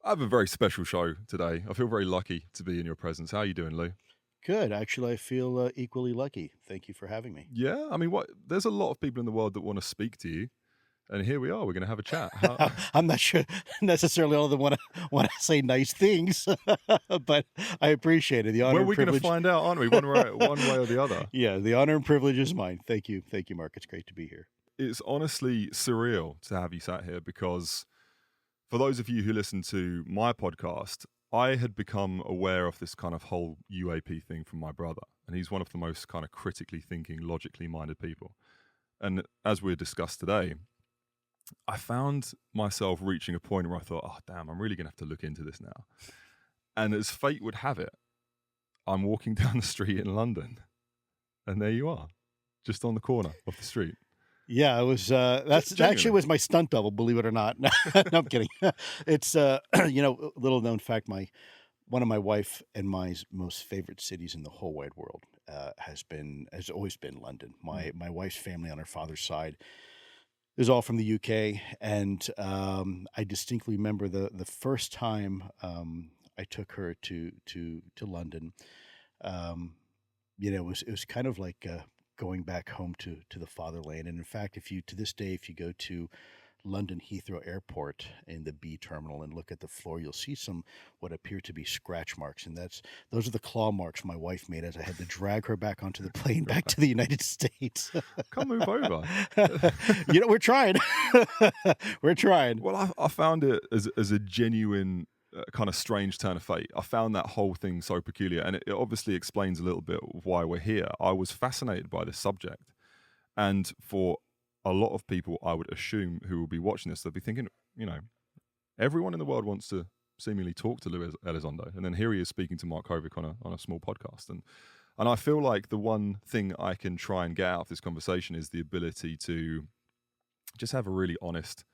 I have a very special show today. I feel very lucky to be in your presence. How are you doing, Lou? Good. Actually, I feel equally lucky. Thank you for having me. Yeah, I mean, what? There's a lot of people in the world that want to speak to you, and here we are. We're going to have a chat. How? I'm not sure necessarily all of them want to say nice things, but I appreciate it. The honor Well, and we're going to privilege. find out, aren't we? One way or the other. Yeah, the honor and privilege is mine. Thank you, Mark. It's great to be here. It's honestly surreal to have you sat here because for those of you who listen to my podcast, I had become aware of this kind of whole UAP thing from my brother, and he's one of the most kind of critically thinking, logically minded people. And as we discussed today, I found myself reaching a point where I thought, oh, damn, I'm really going to have to look into this now. And as fate would have it, I'm walking down the street in London, and there you are, just on the corner of the street. Yeah, it was. That actually Genuinely. was my stunt double. Believe it or not. No, I'm kidding. It's little known fact. One of my wife and my most favorite cities in the whole wide world has always been London. My wife's family on her father's side is all from the UK, and I distinctly remember the first time I took her to London. It was kind of like going back home to the fatherland. And in fact, if you to this day, if you go to London Heathrow Airport in the B terminal and look at the floor, you'll see some what appear to be scratch marks, and those are the claw marks my wife made as I had to drag her back onto the plane back to the United States. Come move over. We're trying. We're trying. Well, I found it as a genuine kind of strange turn of fate. I found that whole thing so peculiar, and it obviously explains a little bit of why we're here. I was fascinated by this subject, and for a lot of people, I would assume, who will be watching this, they'll be thinking, everyone in the world wants to seemingly talk to Lou Elizondo, and then here he is speaking to Mark Kovic on a small podcast, and I feel like the one thing I can try and get out of this conversation is the ability to just have a really honest,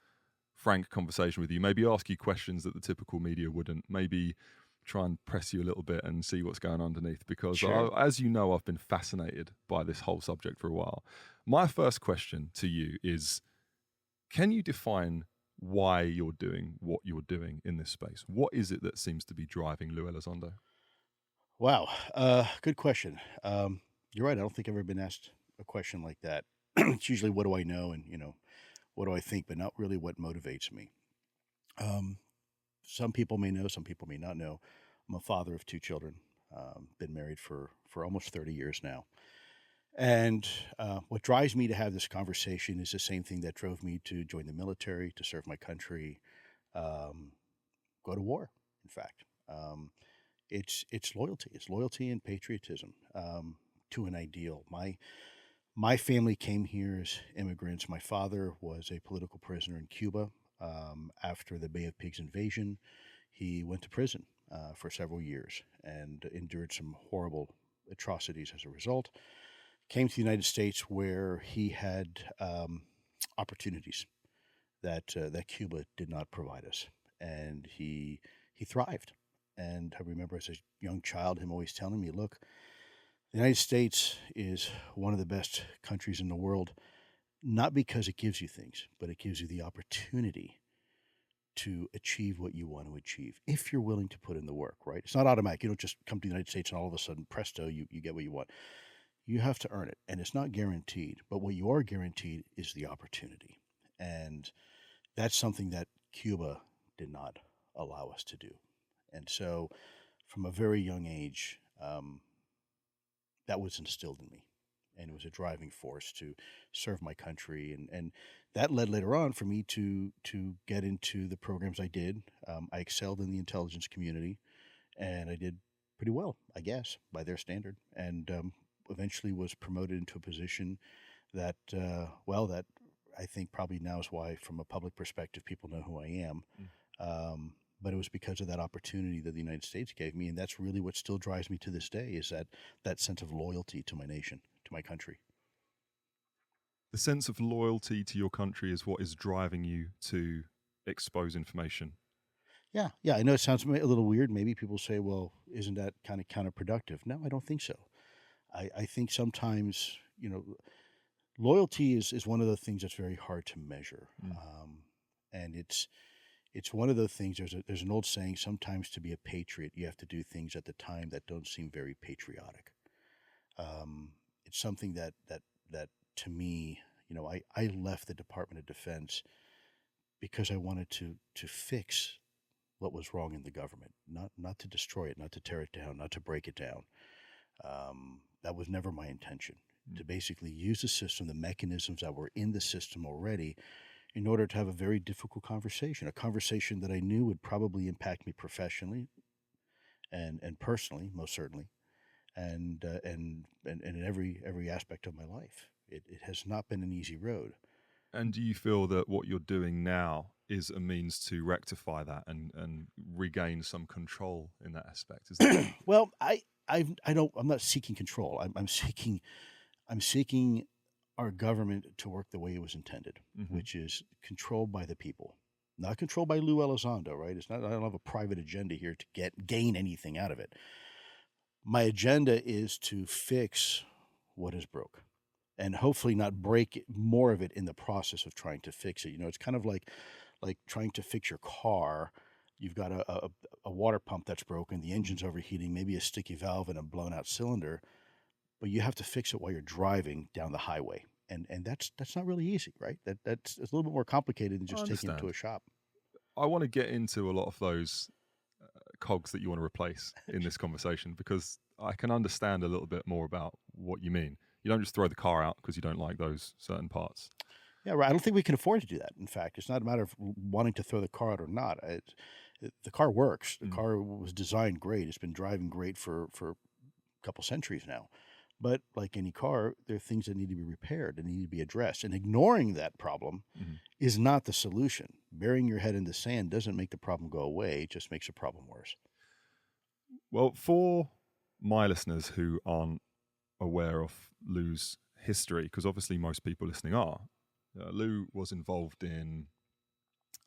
frank conversation with you, maybe ask you questions that the typical media wouldn't, maybe try and press you a little bit and see what's going on underneath, because Sure. as you know, I've been fascinated by this whole subject for a while. My first question to you is, can you define why you're doing what you're doing in this space? What is it that seems to be driving Lou Elizondo? Wow. Good question. You're right. I don't think I've ever been asked a question like that. It's usually what do I know and what do I think, but not really what motivates me. Um, some people may know, some people may not know. I'm a father of two children. Been married for almost 30 years now. And what drives me to have this conversation is the same thing that drove me to join the military, to serve my country, um, go to war. In fact, it's loyalty. It's loyalty and patriotism to an ideal. My family came here as immigrants. My father was a political prisoner in Cuba after the Bay of Pigs invasion. He went to prison for several years and endured some horrible atrocities as a result. Came to the United States where he had opportunities that Cuba did not provide us, and he thrived. And I remember as a young child him always telling me, "Look, the United States is one of the best countries in the world, not because it gives you things, but it gives you the opportunity to achieve what you want to achieve if you're willing to put in the work, right? It's not automatic. You don't just come to the United States and all of a sudden, presto, you get what you want. You have to earn it, and it's not guaranteed. But what you are guaranteed is the opportunity. And that's something that Cuba did not allow us to do. And so from a very young age, that was instilled in me. And it was a driving force to serve my country, and that led later on for me to get into the programs I did. I excelled in the intelligence community, and I did pretty well, I guess, by their standard, and eventually was promoted into a position that, that I think probably now is why, from a public perspective, people know who I am. But it was because of that opportunity that the United States gave me, and that's really what still drives me to this day, is that sense of loyalty to my nation, to my country. The sense of loyalty to your country is what is driving you to expose information. Yeah, I know it sounds a little weird. Maybe people say, well, isn't that kind of counterproductive? No, I don't think so. I think sometimes, loyalty is one of the things that's very hard to measure. Mm. And It's one of those things. There's an old saying. Sometimes to be a patriot, you have to do things at the time that don't seem very patriotic. It's something that to me, I left the Department of Defense because I wanted to fix what was wrong in the government, not to destroy it, not to tear it down, not to break it down. That was never my intention. To basically use the system, the mechanisms that were in the system already, in order to have a very difficult conversation, a conversation that I knew would probably impact me professionally and personally, most certainly, and in every aspect of my life. It has not been an easy road. And do you feel that what you're doing now is a means to rectify that and regain some control in that aspect? Is that Well, I'm not seeking control. I'm seeking our government to work the way it was intended, which is controlled by the people, not controlled by Lou Elizondo, right? It's not. I don't have a private agenda here to gain anything out of it. My agenda is to fix what is broke, and hopefully not break more of it in the process of trying to fix it. It's kind of like trying to fix your car. You've got a water pump that's broken, the engine's overheating, maybe a sticky valve and a blown out cylinder, but you have to fix it while you're driving down the highway. And that's not really easy, right? That's it's a little bit more complicated than just taking it to a shop. I want to get into a lot of those cogs that you want to replace in this conversation, because I can understand a little bit more about what you mean. You don't just throw the car out because you don't like those certain parts. Yeah, right. I don't think we can afford to do that. In fact, it's not a matter of wanting to throw the car out or not. The car works. The car was designed great. It's been driving great for a couple centuries now. But like any car, there are things that need to be repaired and need to be addressed. And ignoring that problem is not the solution. Burying your head in the sand doesn't make the problem go away. It just makes the problem worse. Well, for my listeners who aren't aware of Lou's history, because obviously most people listening are, Lou was involved in,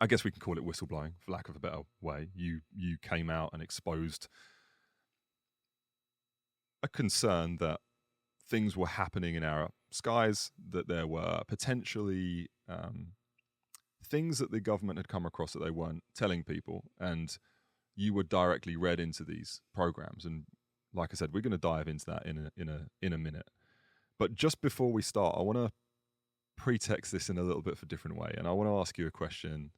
I guess we can call it whistleblowing, for lack of a better way. You came out and exposed a concern that things were happening in our skies, that there were potentially things that the government had come across that they weren't telling people, and you were directly read into these programs. And like I said, we're going to dive into that in a minute. But just before we start, I want to pretext this in a little bit of a different way, and I want to ask you a question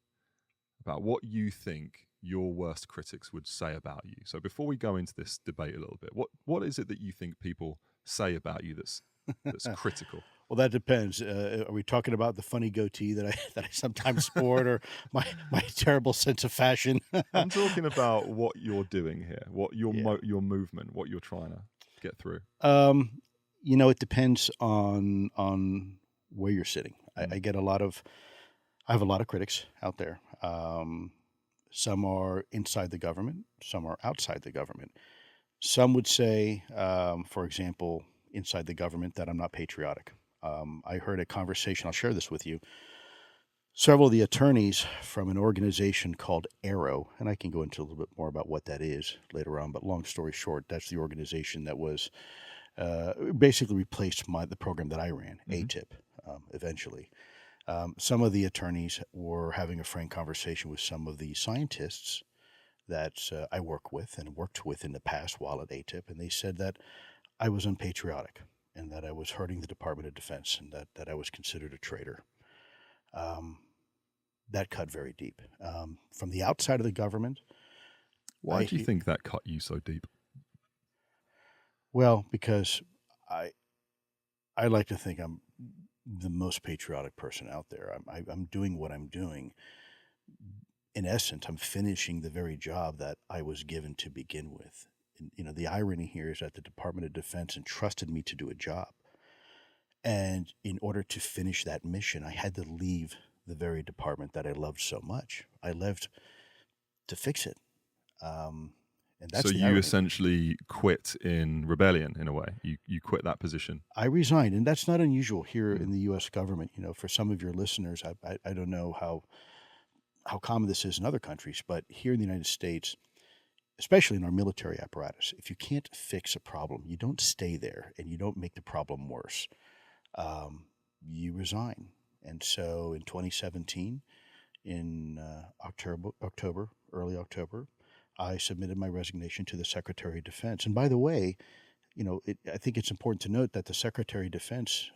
about what you think your worst critics would say about you. So before we go into this debate a little bit, what is it that you think people say about you that's critical? Well, that depends. Are we talking about the funny goatee that I sometimes sport, or my terrible sense of fashion? I'm talking about what you're doing here, what your movement, what you're trying to get through. It depends on where you're sitting. I have a lot of critics out there. Some are inside the government, some are outside the government. Some would say, for example, inside the government, that I'm not patriotic. I heard a conversation, I'll share this with you. Several of the attorneys from an organization called Aero, and I can go into a little bit more about what that is later on, but long story short, that's the organization that was basically replaced the program that I ran, ATIP, eventually. Some of the attorneys were having a frank conversation with some of the scientists that I worked with in the past while at ATIP, and they said that I was unpatriotic and that I was hurting the Department of Defense and that I was considered a traitor. That cut very deep. From the outside of the government. Why do you think that cut you so deep? Well, because I like to think I'm the most patriotic person out there. I'm doing what I'm doing. In essence, I'm finishing the very job that I was given to begin with. And, the irony here is that the Department of Defense entrusted me to do a job. And in order to finish that mission, I had to leave the very department that I loved so much. I left to fix it. And that's so you essentially quit in rebellion, in a way. You quit that position. I resigned, and that's not unusual here in the U.S. government. For some of your listeners, I don't know how common this is in other countries, but here in the United States, especially in our military apparatus, if you can't fix a problem, you don't stay there and you don't make the problem worse. You resign. And so in 2017, in early October, I submitted my resignation to the Secretary of Defense. And by the way, I think it's important to note that the Secretary of Defense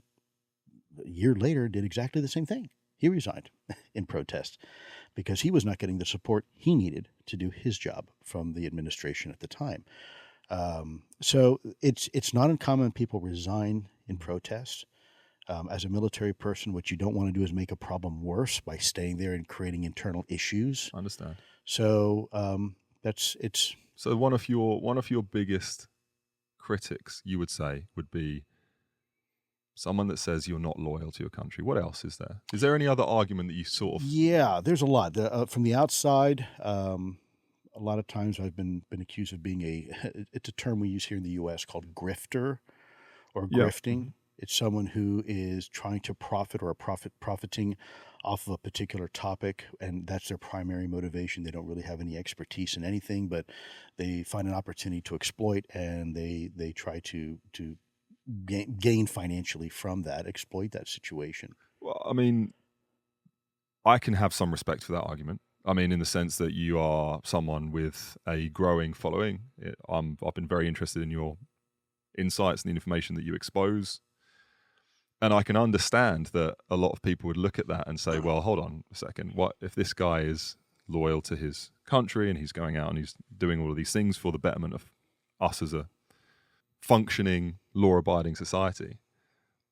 a year later did exactly the same thing. He resigned in protest because he was not getting the support he needed to do his job from the administration at the time. So it's not uncommon people resign in protest. As a military person, what you don't want to do is make a problem worse by staying there and creating internal issues. I understand. So So one of your biggest critics, you would say, would be someone that says you're not loyal to your country. What else is there? Is there any other argument that you sort of? Yeah, there's a lot from the outside. A lot of times I've been accused of being it's a term we use here in the U.S. called grifter or grifting. Mm-hmm. It's someone who is trying to profit or profiting off of a particular topic, and that's their primary motivation. They don't really have any expertise in anything, but they find an opportunity to exploit, and they try to gain financially from that, exploit that situation. Well, I mean, I can have some respect for that argument. I mean, in the sense that you are someone with a growing following. I've been very interested in your insights and the information that you expose. And I can understand that a lot of people would look at that and say, well, hold on a second. What if this guy is loyal to his country and he's going out and he's doing all of these things for the betterment of us as a functioning, law-abiding society?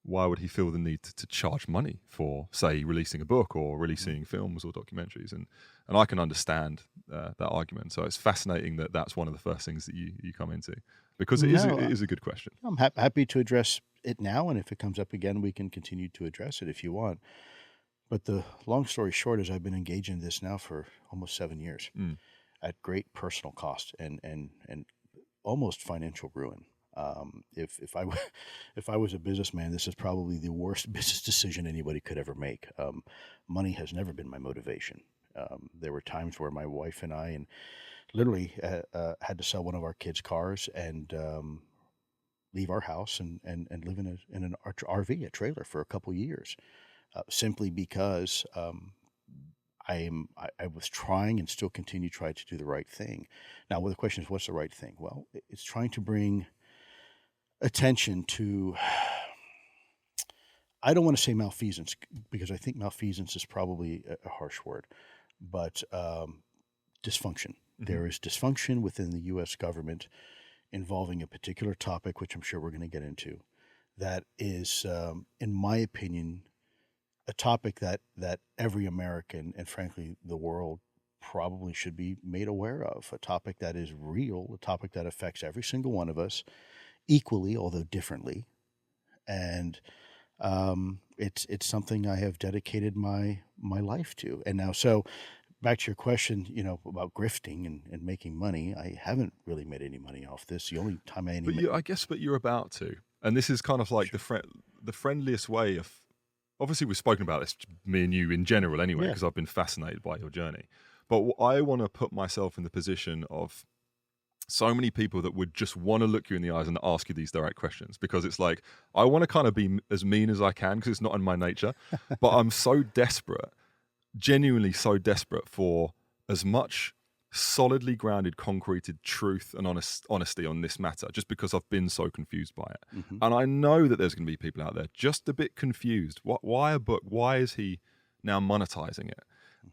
Why would he feel the need to charge money for, say, releasing a book or releasing films or documentaries? And I can understand that argument. So it's fascinating that that's one of the first things that you come into, because it is a good question. I'm happy to address it now, and if it comes up again, we can continue to address it if you want. But the long story short is I've been engaged in this now for almost 7 years at great personal cost and almost financial ruin. If I was a businessman, this is probably the worst business decision anybody could ever make. Money has never been my motivation. There were times where my wife and I literally had to sell one of our kids' cars and leave our house and live in an RV, a trailer, for a couple years, simply because I was trying and still continue to try to do the right thing. Now, well, the question is, what's the right thing? Well, it's trying to bring attention to, I don't want to say malfeasance, because I think malfeasance is probably a harsh word, but dysfunction. Mm-hmm. There is dysfunction within the U.S. government involving a particular topic, which I'm sure we're going to get into, that is, in my opinion, a topic that every American and frankly the world probably should be made aware of, a topic that is real, a topic that affects every single one of us equally, although differently. And it's something I have dedicated my life to. And now, so back to your question, about grifting and making money, I haven't really made any money off this. The only time but you're about to. And this is kind of like the friendliest way of, obviously we've spoken about this, me and you in general anyway, because I've been fascinated by your journey. But I want to put myself in the position of so many people that would just want to look you in the eyes and ask you these direct questions, because it's like, I want to kind of be as mean as I can because it's not in my nature, but I'm so desperate, genuinely so desperate for as much solidly grounded, concreted truth and honesty on this matter, just because I've been so confused by it. Mm-hmm. And I know that there's going to be people out there just a bit confused. Why a book? Why is he now monetizing it?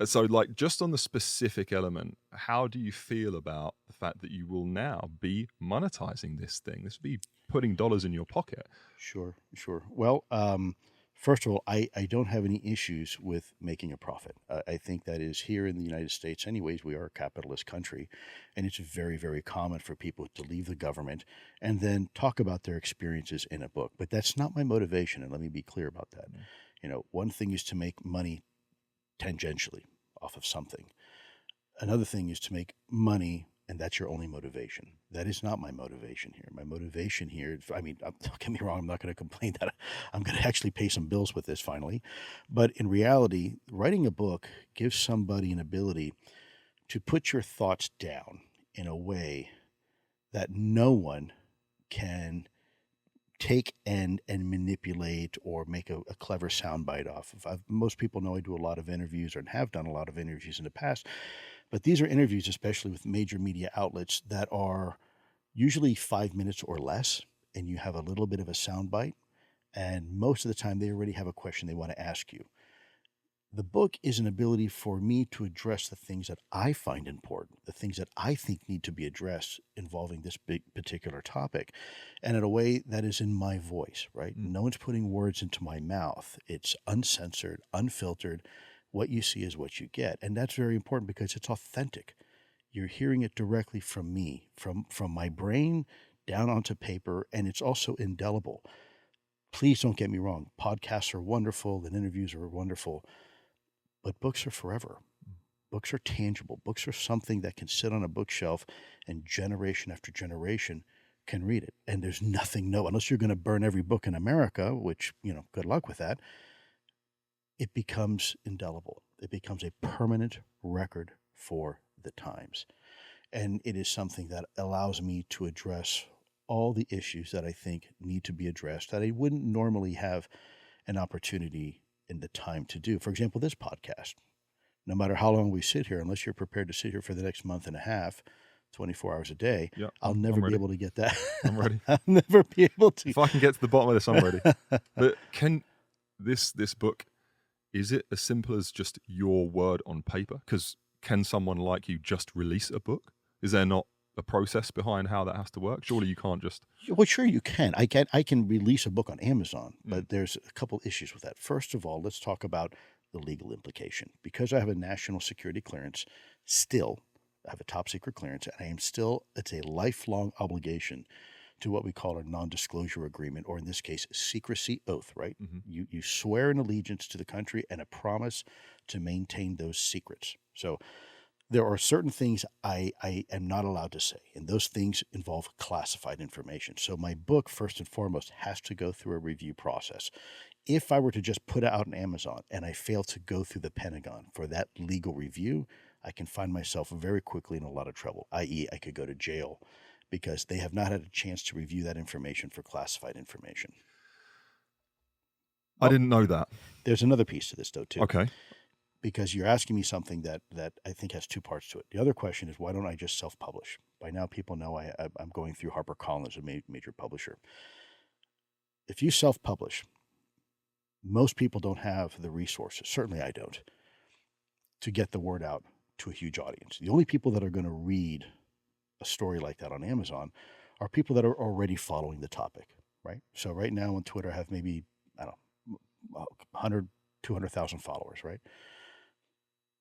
So, like, just on the specific element, how do you feel about the fact that you will now be monetizing this thing? This will be putting dollars in your pocket. Sure. Well, first of all, I don't have any issues with making a profit. I think that is, here in the United States anyways, we are a capitalist country, and it's very, very common for people to leave the government and then talk about their experiences in a book. But that's not my motivation, and let me be clear about that. Mm-hmm. One thing is to make money tangentially off of something. Another thing is to make money, and that's your only motivation. That is not my motivation here. My motivation here, don't get me wrong, I'm not going to complain that I'm going to actually pay some bills with this finally. But in reality, writing a book gives somebody an ability to put your thoughts down in a way that no one can take and manipulate or make a clever soundbite off of. Most people know I do a lot of interviews and have done a lot of interviews in the past, but these are interviews, especially with major media outlets, that are usually 5 minutes or less, and you have a little bit of a soundbite, and most of the time they already have a question they want to ask you. The book is an ability for me to address the things that I find important, the things that I think need to be addressed involving this big particular topic, and in a way that is in my voice, right? No one's putting words into my mouth. It's uncensored, unfiltered. What you see is what you get. And that's very important because it's authentic. You're hearing it directly from me, from my brain down onto paper, and it's also indelible. Please don't get me wrong. Podcasts are wonderful and interviews are wonderful. But books are forever. Books are tangible. Books are something that can sit on a bookshelf and generation after generation can read it. And there's nothing new, unless you're going to burn every book in America, which, good luck with that. It becomes indelible. It becomes a permanent record for the times. And it is something that allows me to address all the issues that I think need to be addressed that I wouldn't normally have an opportunity in the time to do. For example, this podcast. No matter how long we sit here, unless you're prepared to sit here for the next month and a half, 24 hours a day, I'll never be able to get that. I'm ready. I'll never be able to. If I can get to the bottom of this, I'm ready. But can this book, is it as simple as just your word on paper? Because can someone like you just release a book? Is there not a process behind how that has to work? Surely you can't just... Well, sure you can. I can release a book on Amazon, but there's a couple issues with that. First of all, let's talk about the legal implication. Because I have a national security clearance, still, I have a top secret clearance, and I am still, it's a lifelong obligation to what we call a non-disclosure agreement, or in this case, secrecy oath, right? You swear an allegiance to the country and a promise to maintain those secrets. So there are certain things I am not allowed to say, and those things involve classified information. So my book, first and foremost, has to go through a review process. If I were to just put it out on Amazon and I fail to go through the Pentagon for that legal review, I can find myself very quickly in a lot of trouble, i.e. I could go to jail because they have not had a chance to review that information for classified information. I didn't know that. There's another piece to this, though, too. Okay. Because you're asking me something that I think has two parts to it. The other question is, why don't I just self-publish? By now, people know I'm going through HarperCollins, a major publisher. If you self-publish, most people don't have the resources, certainly I don't, to get the word out to a huge audience. The only people that are going to read a story like that on Amazon are people that are already following the topic, right? So right now on Twitter, I have maybe, 100, 200,000 followers, right?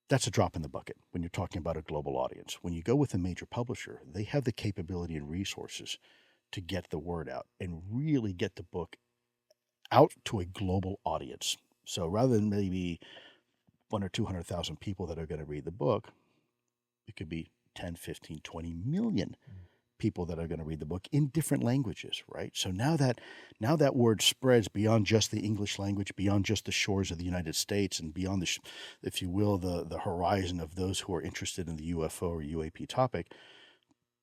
That's a drop in the bucket when you're talking about a global audience. When you go with a major publisher, they have the capability and resources to get the word out and really get the book out to a global audience. So rather than maybe 100 or 200,000 people that are going to read the book, it could be 10, 15, 20 million people that are going to read the book in different languages, right? So now that word spreads beyond just the English language, beyond just the shores of the United States, and beyond the, if you will, the horizon of those who are interested in the UFO or UAP topic,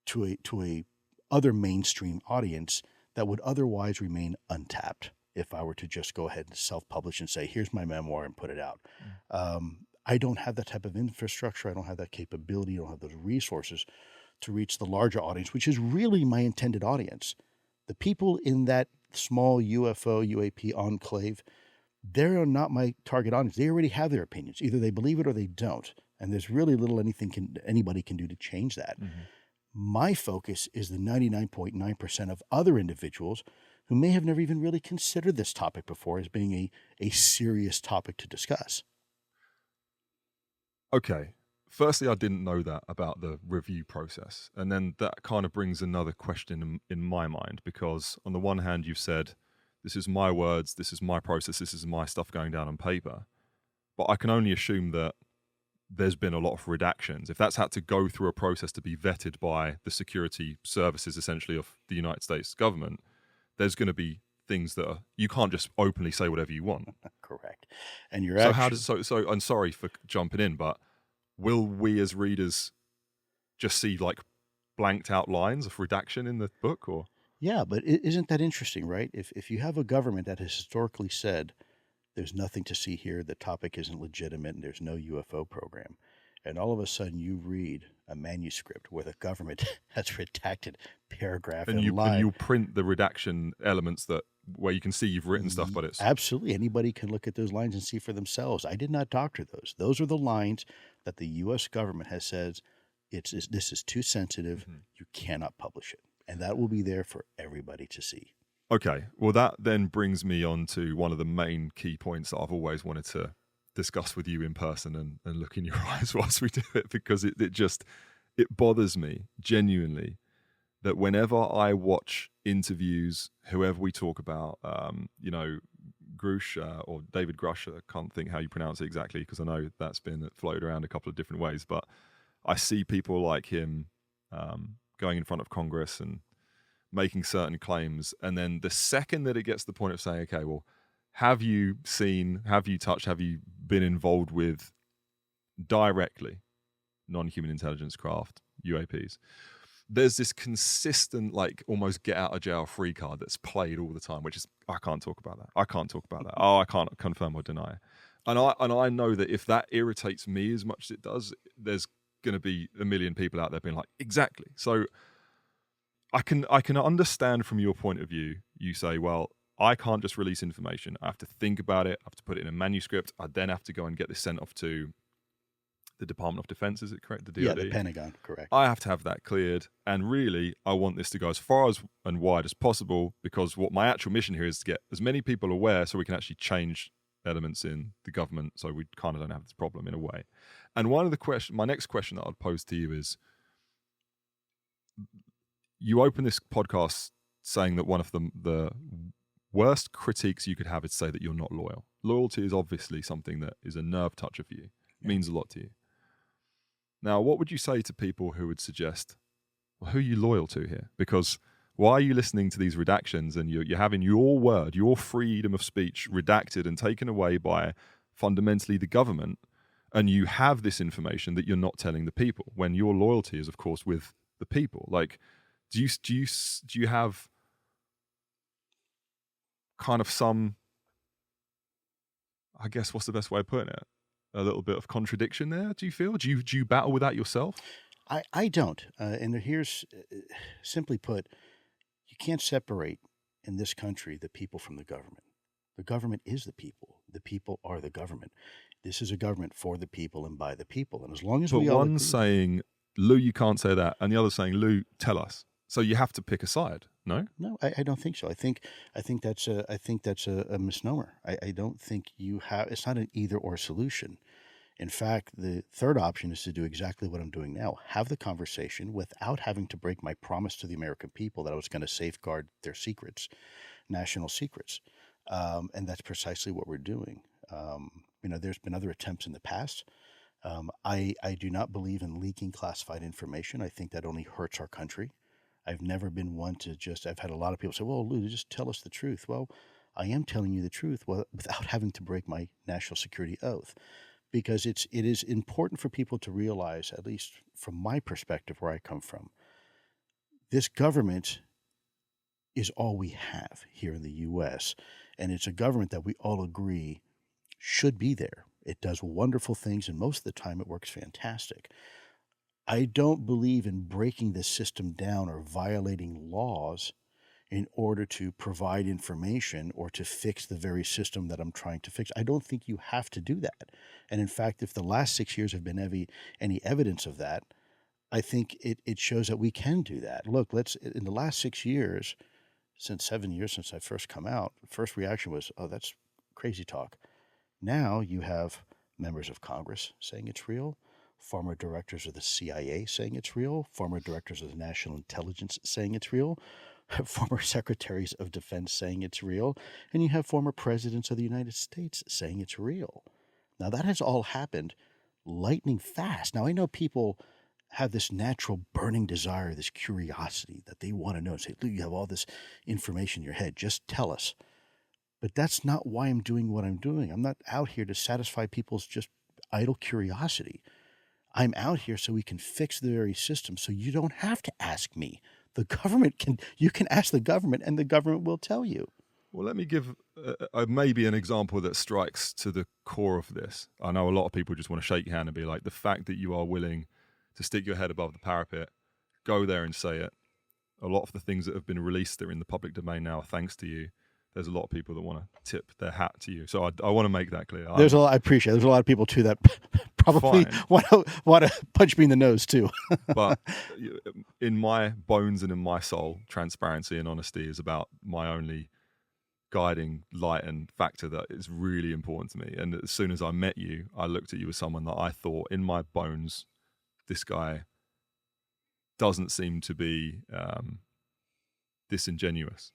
to a other mainstream audience that would otherwise remain untapped if I were to just go ahead and self-publish and say, here's my memoir and put it out. I don't have that type of infrastructure. I don't have that capability. I don't have those resources to reach the larger audience, which is really my intended audience. The people in that small UFO, UAP enclave, they're not my target audience. They already have their opinions. Either they believe it or they don't. And there's really little anybody can do to change that. My focus is the 99.9% of other individuals who may have never even really considered this topic before as being a serious topic to discuss. Okay. Firstly, I didn't know that about the review process. And then that kind of brings another question in my mind, because on the one hand, you've said, this is my words, this is my process, this is my stuff going down on paper. But I can only assume that there's been a lot of redactions. If that's had to go through a process to be vetted by the security services, essentially, of the United States government, there's going to be things that you can't just openly say whatever you want. Correct. And you're so I'm sorry for jumping in, but will we as readers just see like blanked out lines of redaction in the book, or? Yeah, but isn't that interesting, right? If you have a government that has historically said there's nothing to see here, the topic isn't legitimate, and there's no UFO program, and all of a sudden you read a manuscript where the government has redacted paragraph And and line. you'll print the redaction elements that where you can see you've written stuff, but it's Absolutely. Anybody can look at those lines and see for themselves. I did not doctor those. Those are the lines that the U.S. government has said this is too sensitive. Mhm. You cannot publish it. And that will be there for everybody to see. Okay. Well, that then brings me on to one of the main key points that I've always wanted to discuss with you in person and look in your eyes whilst we do it, because it bothers me genuinely that whenever I watch interviews, whoever we talk about, Grush or David Grush, I can't think how you pronounce it exactly because I know that's been floated around a couple of different ways, but I see people like him going in front of Congress and making certain claims, and then the second that it gets to the point of saying, okay, well, have you seen, have you touched, have you been involved with directly non-human intelligence craft, UAPs? There's this consistent, like, almost get out of jail free card that's played all the time, which is, I can't talk about that. I can't talk about that. Oh, I can't confirm or deny. And I know that if that irritates me as much as it does, there's going to be a million people out there being like, exactly. So I can understand from your point of view. You say, well, I can't just release information. I have to think about it. I have to put it in a manuscript. I then have to go and get this sent off to the Department of Defense. Is it correct? The DoD? Yeah, the Pentagon, correct. I have to have that cleared. And really, I want this to go as far as and wide as possible, because what my actual mission here is to get as many people aware so we can actually change elements in the government so we kind of don't have this problem in a way. And my next question that I'd pose to you is, you open this podcast saying that one of the worst critiques you could have is to say that you're not loyal. Loyalty is obviously something that is a nerve toucher for you. It means a lot to you. Now, what would you say to people who would suggest, well, who are you loyal to here? Because why are you listening to these redactions and you're having your word, your freedom of speech redacted and taken away by fundamentally the government, and you have this information that you're not telling the people, when your loyalty is, of course, with the people? Like, do you have kind of some, I guess, what's the best way of putting it? A little bit of contradiction there, do you feel? Do you battle with that yourself? I don't. And here's, simply put, you can't separate in this country the people from the government. The government is the people. The people are the government. This is a government for the people and by the people. And as long as But we all one's saying, Lou, you can't say that, and the other's saying, Lou, tell us. So you have to pick a side, no? No, I don't think so. I think that's a misnomer. I don't think you have. It's not an either or solution. In fact, the third option is to do exactly what I'm doing now: have the conversation without having to break my promise to the American people that I was going to safeguard their secrets, national secrets, and that's precisely what we're doing. There's been other attempts in the past. I do not believe in leaking classified information. I think that only hurts our country. I've never been one to I've had a lot of people say, well, Lou, just tell us the truth. Well, I am telling you the truth without having to break my national security oath, because it is important for people to realize, at least from my perspective where I come from, this government is all we have here in the U.S., and it's a government that we all agree should be there. It does wonderful things, and most of the time it works fantastic. I don't believe in breaking the system down or violating laws in order to provide information or to fix the very system that I'm trying to fix. I don't think you have to do that. And in fact, if the last 6 years have been any evidence of that, I think it shows that we can do that. Look, in the last 6 years, since 7 years since I first come out, the first reaction was, oh, that's crazy talk. Now you have members of Congress saying it's real, former directors of the CIA saying it's real, former directors of the National Intelligence saying it's real, former secretaries of defense saying it's real, and you have former presidents of the United States saying it's real. Now, that has all happened lightning fast. Now, I know people have this natural burning desire, this curiosity that they want to know. Say, Lou, you have all this information in your head. Just tell us. But that's not why I'm doing what I'm doing. I'm not out here to satisfy people's just idle curiosity. I'm out here so we can fix the very system so you don't have to ask me You can ask the government, and the government will tell you. Well, let me give maybe an example that strikes to the core of this. I know a lot of people just want to shake your hand and be like, the fact that you are willing to stick your head above the parapet, go there and say it. A lot of the things that have been released are in the public domain now, thanks to you. There's a lot of people that want to tip their hat to you. So I want to make that clear. I appreciate it. There's a lot of people, too, that probably want to punch me in the nose, too. But in my bones and in my soul, transparency and honesty is about my only guiding light and factor that is really important to me. And as soon as I met you, I looked at you as someone that I thought, in my bones, this guy doesn't seem to be disingenuous.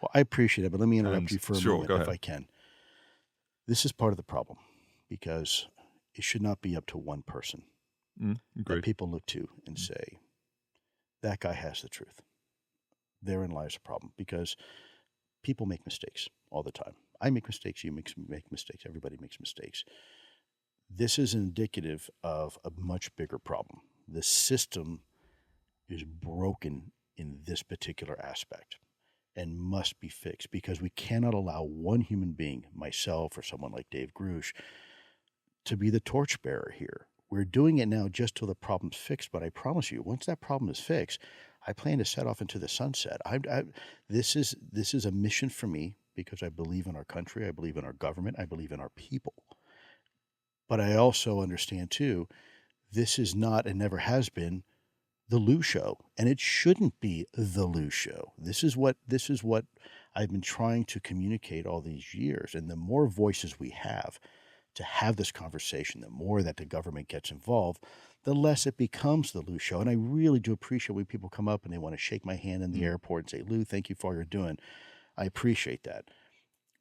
Well, I appreciate it, but let me interrupt you for a moment, if I can. This is part of the problem, because it should not be up to one person that people look to and say, that guy has the truth. Therein lies the problem, because people make mistakes all the time. I make mistakes, you make mistakes, everybody makes mistakes. This is indicative of a much bigger problem. The system is broken in this particular aspect and must be fixed, because we cannot allow one human being, myself or someone like Dave Grush, to be the torchbearer here. We're doing it now just till the problem's fixed, but I promise you, once that problem is fixed, I plan to set off into the sunset. This is a mission for me, because I believe in our country, I believe in our government, I believe in our people. But I also understand, too, this is not and never has been the Lou Show, and it shouldn't be the Lou Show. This is what I've been trying to communicate all these years, and the more voices we have to have this conversation, the more that the government gets involved, the less it becomes the Lou Show. And I really do appreciate when people come up and they want to shake my hand in the airport and say, Lou, thank you for all you're doing. I appreciate that.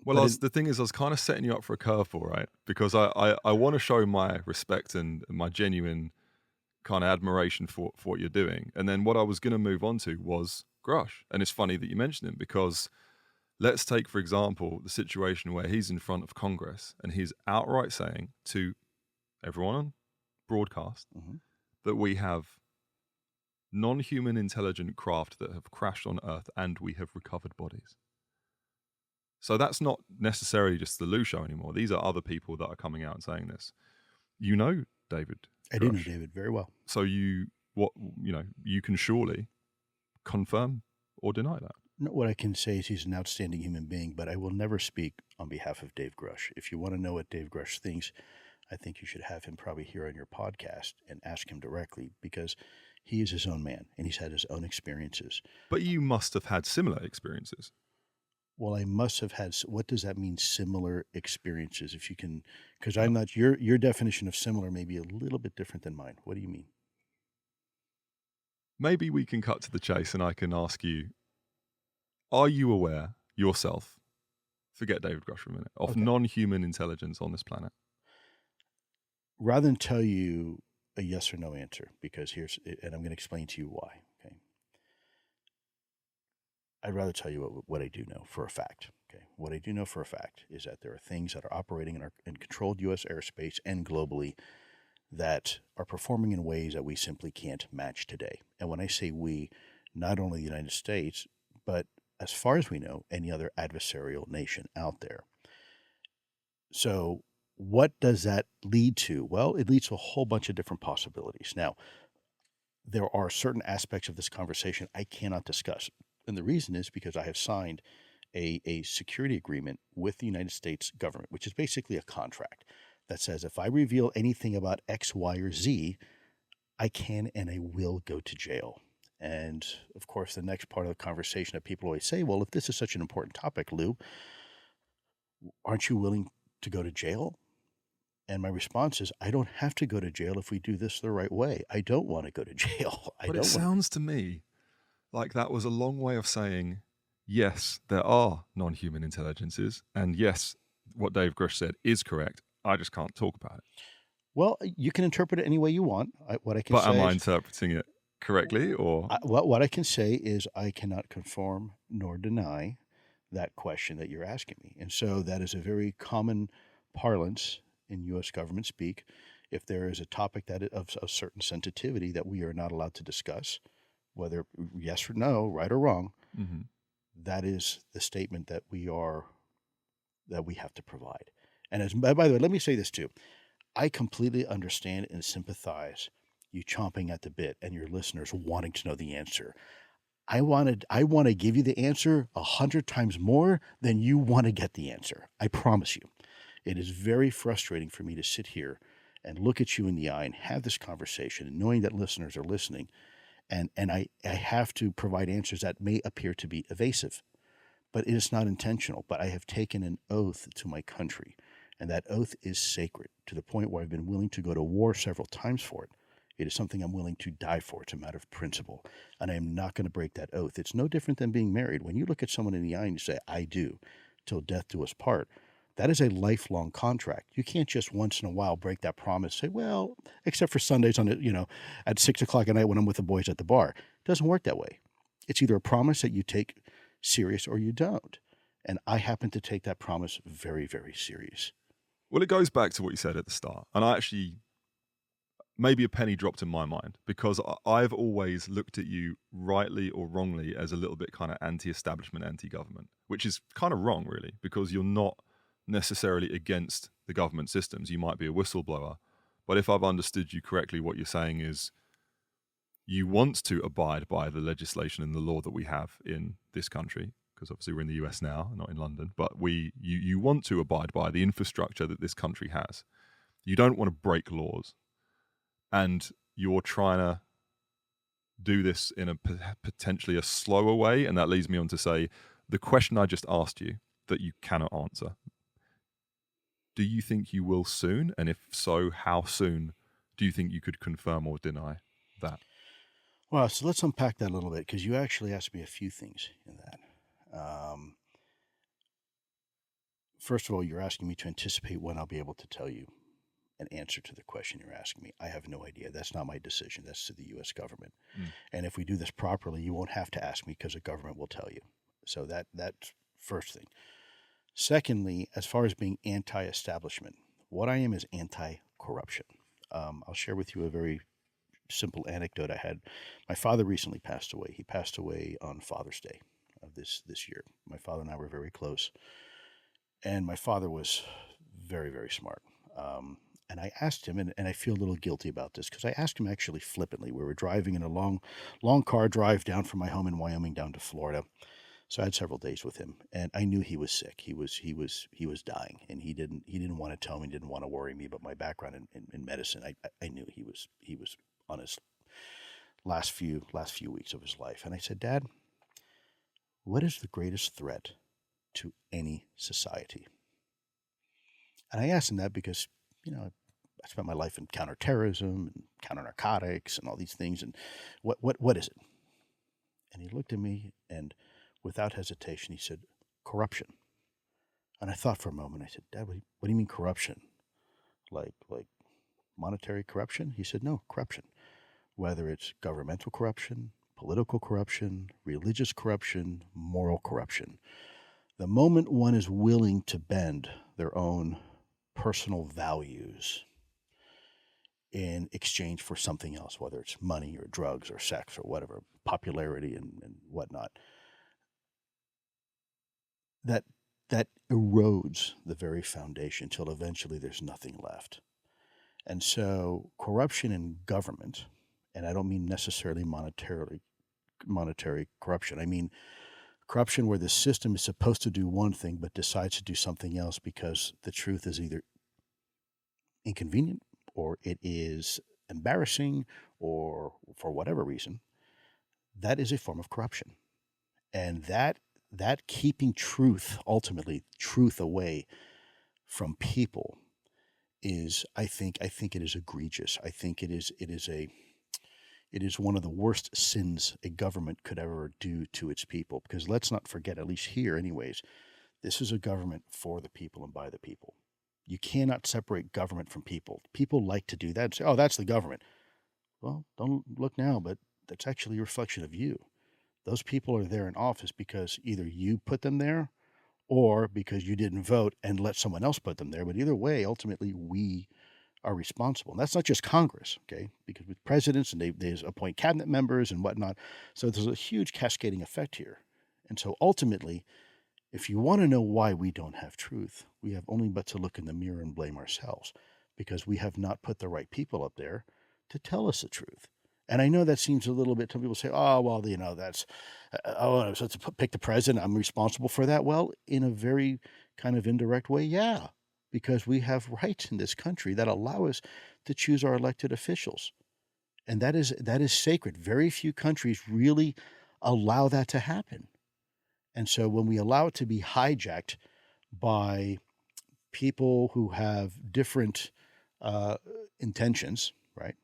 Well, the thing is, I was kind of setting you up for a curveball, right? Because I want to show my respect and my genuine kind of admiration for what you're doing. And then what I was going to move on to was Grush. And it's funny that you mentioned him, because let's take, for example, the situation where he's in front of Congress and he's outright saying to everyone on broadcast that we have non-human intelligent craft that have crashed on Earth and we have recovered bodies. So that's not necessarily just the Lou Show anymore. These are other people that are coming out and saying this. You know David Grush. I do know David very well. So you can surely confirm or deny that. No, what I can say is he's an outstanding human being, but I will never speak on behalf of Dave Grush. If you want to know what Dave Grush thinks, I think you should have him probably here on your podcast and ask him directly, because he is his own man and he's had his own experiences. But you must have had similar experiences. Well, I must have had. What does that mean, similar experiences? If you can, because I'm not, your definition of similar may be a little bit different than mine. What do you mean? Maybe we can cut to the chase and I can ask you, are you aware yourself, forget David Grush for a minute, of non-human intelligence on this planet? Rather than tell you a yes or no answer, because and I'm going to explain to you why. Okay. I'd rather tell you what I do know for a fact. Okay. What I do know for a fact is that there are things that are operating in controlled U.S. airspace and globally that are performing in ways that we simply can't match today. And when I say we, not only the United States, but as far as we know, any other adversarial nation out there. So what does that lead to? Well, it leads to a whole bunch of different possibilities. Now, there are certain aspects of this conversation I cannot discuss. And the reason is because I have signed a security agreement with the United States government, which is basically a contract that says if I reveal anything about X, Y, or Z, I can and I will go to jail. And of course, the next part of the conversation that people always say, well, if this is such an important topic, Lou, aren't you willing to go to jail? And my response is, I don't have to go to jail if we do this the right way. I don't want to go to jail. But it sounds to me like that was a long way of saying, yes, there are non-human intelligences. And yes, what Dave Grush said is correct. I just can't talk about it. Well, you can interpret it any way you want. But am I interpreting it correctly? Or what I can say is I cannot confirm nor deny that question that you're asking me. And so that is a very common parlance in U.S. government speak. If there is a topic that of a certain sensitivity that we are not allowed to discuss, whether yes or no, right or wrong, Hmm. that is the statement that we have to provide. And by the way, let me say this too. I completely understand and sympathize you chomping at the bit and your listeners wanting to know the answer. I want to give you the answer 100 times more than you want to get the answer. I promise you. It is very frustrating for me to sit here and look at you in the eye and have this conversation, and knowing that listeners are listening, and I have to provide answers that may appear to be evasive, but it is not intentional. But I have taken an oath to my country, and that oath is sacred to the point where I've been willing to go to war several times for it. It is something I'm willing to die for. It's a matter of principle, and I am not going to break that oath. It's no different than being married. When you look at someone in the eye and you say, I do, till death do us part, that is a lifelong contract. You can't just once in a while break that promise, say, well, except for Sundays at 6 o'clock at night when I'm with the boys at the bar. It doesn't work that way. It's either a promise that you take serious or you don't. And I happen to take that promise very, very serious. Well, it goes back to what you said at the start. And I actually, maybe a penny dropped in my mind, because I've always looked at you, rightly or wrongly, as a little bit kind of anti-establishment, anti-government, which is kind of wrong, really, because you're not necessarily against the government systems. You might be a whistleblower. But if I've understood you correctly, what you're saying is you want to abide by the legislation and the law that we have in this country, because obviously we're in the US now, not in London, but you want to abide by the infrastructure that this country has. You don't want to break laws, and you're trying to do this in a potentially a slower way. And that leads me on to say, the question I just asked you that you cannot answer, do you think you will soon? And if so, how soon do you think you could confirm or deny that? Well, so let's unpack that a little bit, because you actually asked me a few things in that. First of all, you're asking me to anticipate when I'll be able to tell you an answer to the question you're asking me. I have no idea. That's not my decision. That's to the U.S. government. And if we do this properly, you won't have to ask me, because the government will tell you. So that's first thing. Secondly, as far as being anti-establishment, what I am is anti-corruption. I'll share with you a very simple anecdote I had. My father recently passed away. He passed away on Father's Day of this year. My father and I were very close. And my father was very, very smart. And I asked him, and I feel a little guilty about this, because I asked him actually flippantly. We were driving in a long car drive down from my home in Wyoming down to Florida. So I had several days with him, and I knew he was sick. He was dying, and he didn't want to tell me, didn't want to worry me. But my background in medicine, I knew he was on his last few weeks of his life. And I said, Dad, what is the greatest threat to any society? And I asked him that because, I spent my life in counterterrorism and counter narcotics and all these things. And what is it? And he looked at me, and without hesitation, he said, corruption. And I thought for a moment. I said, Dad, what do you mean corruption? Like monetary corruption? He said, no, corruption. Whether it's governmental corruption, political corruption, religious corruption, moral corruption. The moment one is willing to bend their own personal values in exchange for something else, whether it's money or drugs or sex or whatever, popularity and whatnot, that erodes the very foundation until eventually there's nothing left. And so corruption in government, and I don't mean necessarily monetary corruption, I mean corruption where the system is supposed to do one thing but decides to do something else because the truth is either inconvenient or it is embarrassing or for whatever reason, that is a form of corruption. And that keeping truth, ultimately truth away from people is, I think it is egregious. I think it is one of the worst sins a government could ever do to its people. Because let's not forget, at least here anyways, this is a government for the people and by the people. You cannot separate government from people. People like to do that and say, oh, that's the government. Well, don't look now, but that's actually a reflection of you. Those people are there in office because either you put them there or because you didn't vote and let someone else put them there. But either way, ultimately, we are responsible. And that's not just Congress, okay? Because with presidents and they appoint cabinet members and whatnot. So there's a huge cascading effect here. And so ultimately, if you want to know why we don't have truth, we have only but to look in the mirror and blame ourselves, because we have not put the right people up there to tell us the truth. And I know that seems a little bit, some people say, oh, well, that's, so to pick the president, I'm responsible for that. Well, in a very kind of indirect way, yeah, because we have rights in this country that allow us to choose our elected officials. And that is sacred. Very few countries really allow that to happen. And so when we allow it to be hijacked by people who have different intentions, right,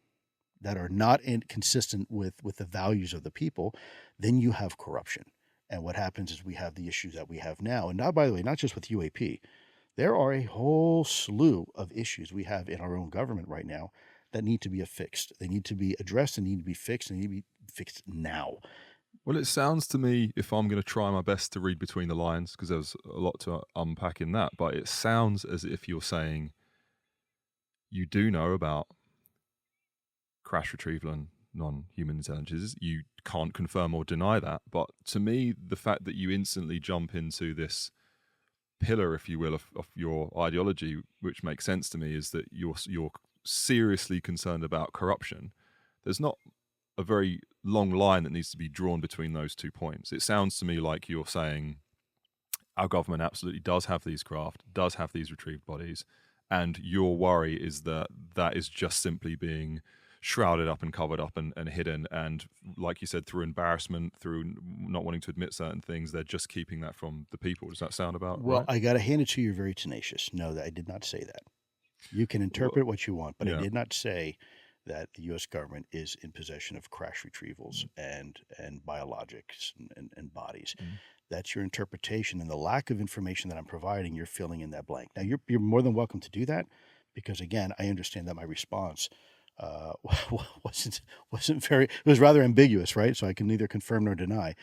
that are not consistent with the values of the people, then you have corruption. And what happens is we have the issues that we have now. And now, by the way, not just with UAP, there are a whole slew of issues we have in our own government right now that need to be fixed. They need to be addressed, and need to be fixed, and need to be fixed now. Well, it sounds to me, if I'm going to try my best to read between the lines, because there's a lot to unpack in that, but it sounds as if you're saying you do know about crash retrieval and non-human intelligences. You can't confirm or deny that. But to me, the fact that you instantly jump into this pillar, if you will, of your ideology, which makes sense to me, is that you're seriously concerned about corruption. There's not a very long line that needs to be drawn between those 2 points. It sounds to me like you're saying our government absolutely does have these craft, does have these retrieved bodies, and your worry is that that is just simply being shrouded up and covered up and hidden, and like you said, through embarrassment, through not wanting to admit certain things, they're just keeping that from the people. Does that sound about right? Well, I got to hand it to you, you're very tenacious. No, I did not say that. You can interpret what you want, but I did not say that the U.S. government is in possession of crash retrievals and biologics and bodies. That's your interpretation, and the lack of information that I'm providing, you're filling in that blank. Now, you're more than welcome to do that, because again, I understand that my response wasn't very. It was rather ambiguous, right? So I can neither confirm nor deny,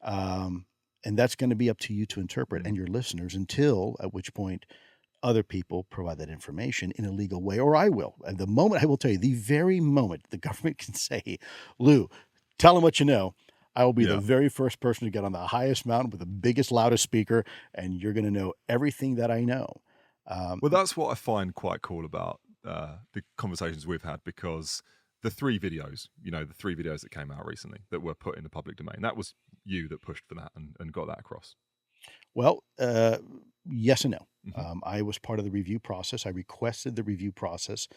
and that's going to be up to you to interpret and your listeners. Until at which point other people provide that information in a legal way, or I will. And the moment, I will tell you, the very moment the government can say, Lou, tell them what you know, I will be the very first person to get on the highest mountain with the biggest, loudest speaker, and you're going to know everything that I know. Well, that's what I find quite cool about the conversations we've had, because the 3 videos, the 3 videos that came out recently that were put in the public domain, that was you that pushed for that and got that across. Well, yes and no. I was part of the review process. I requested the review process.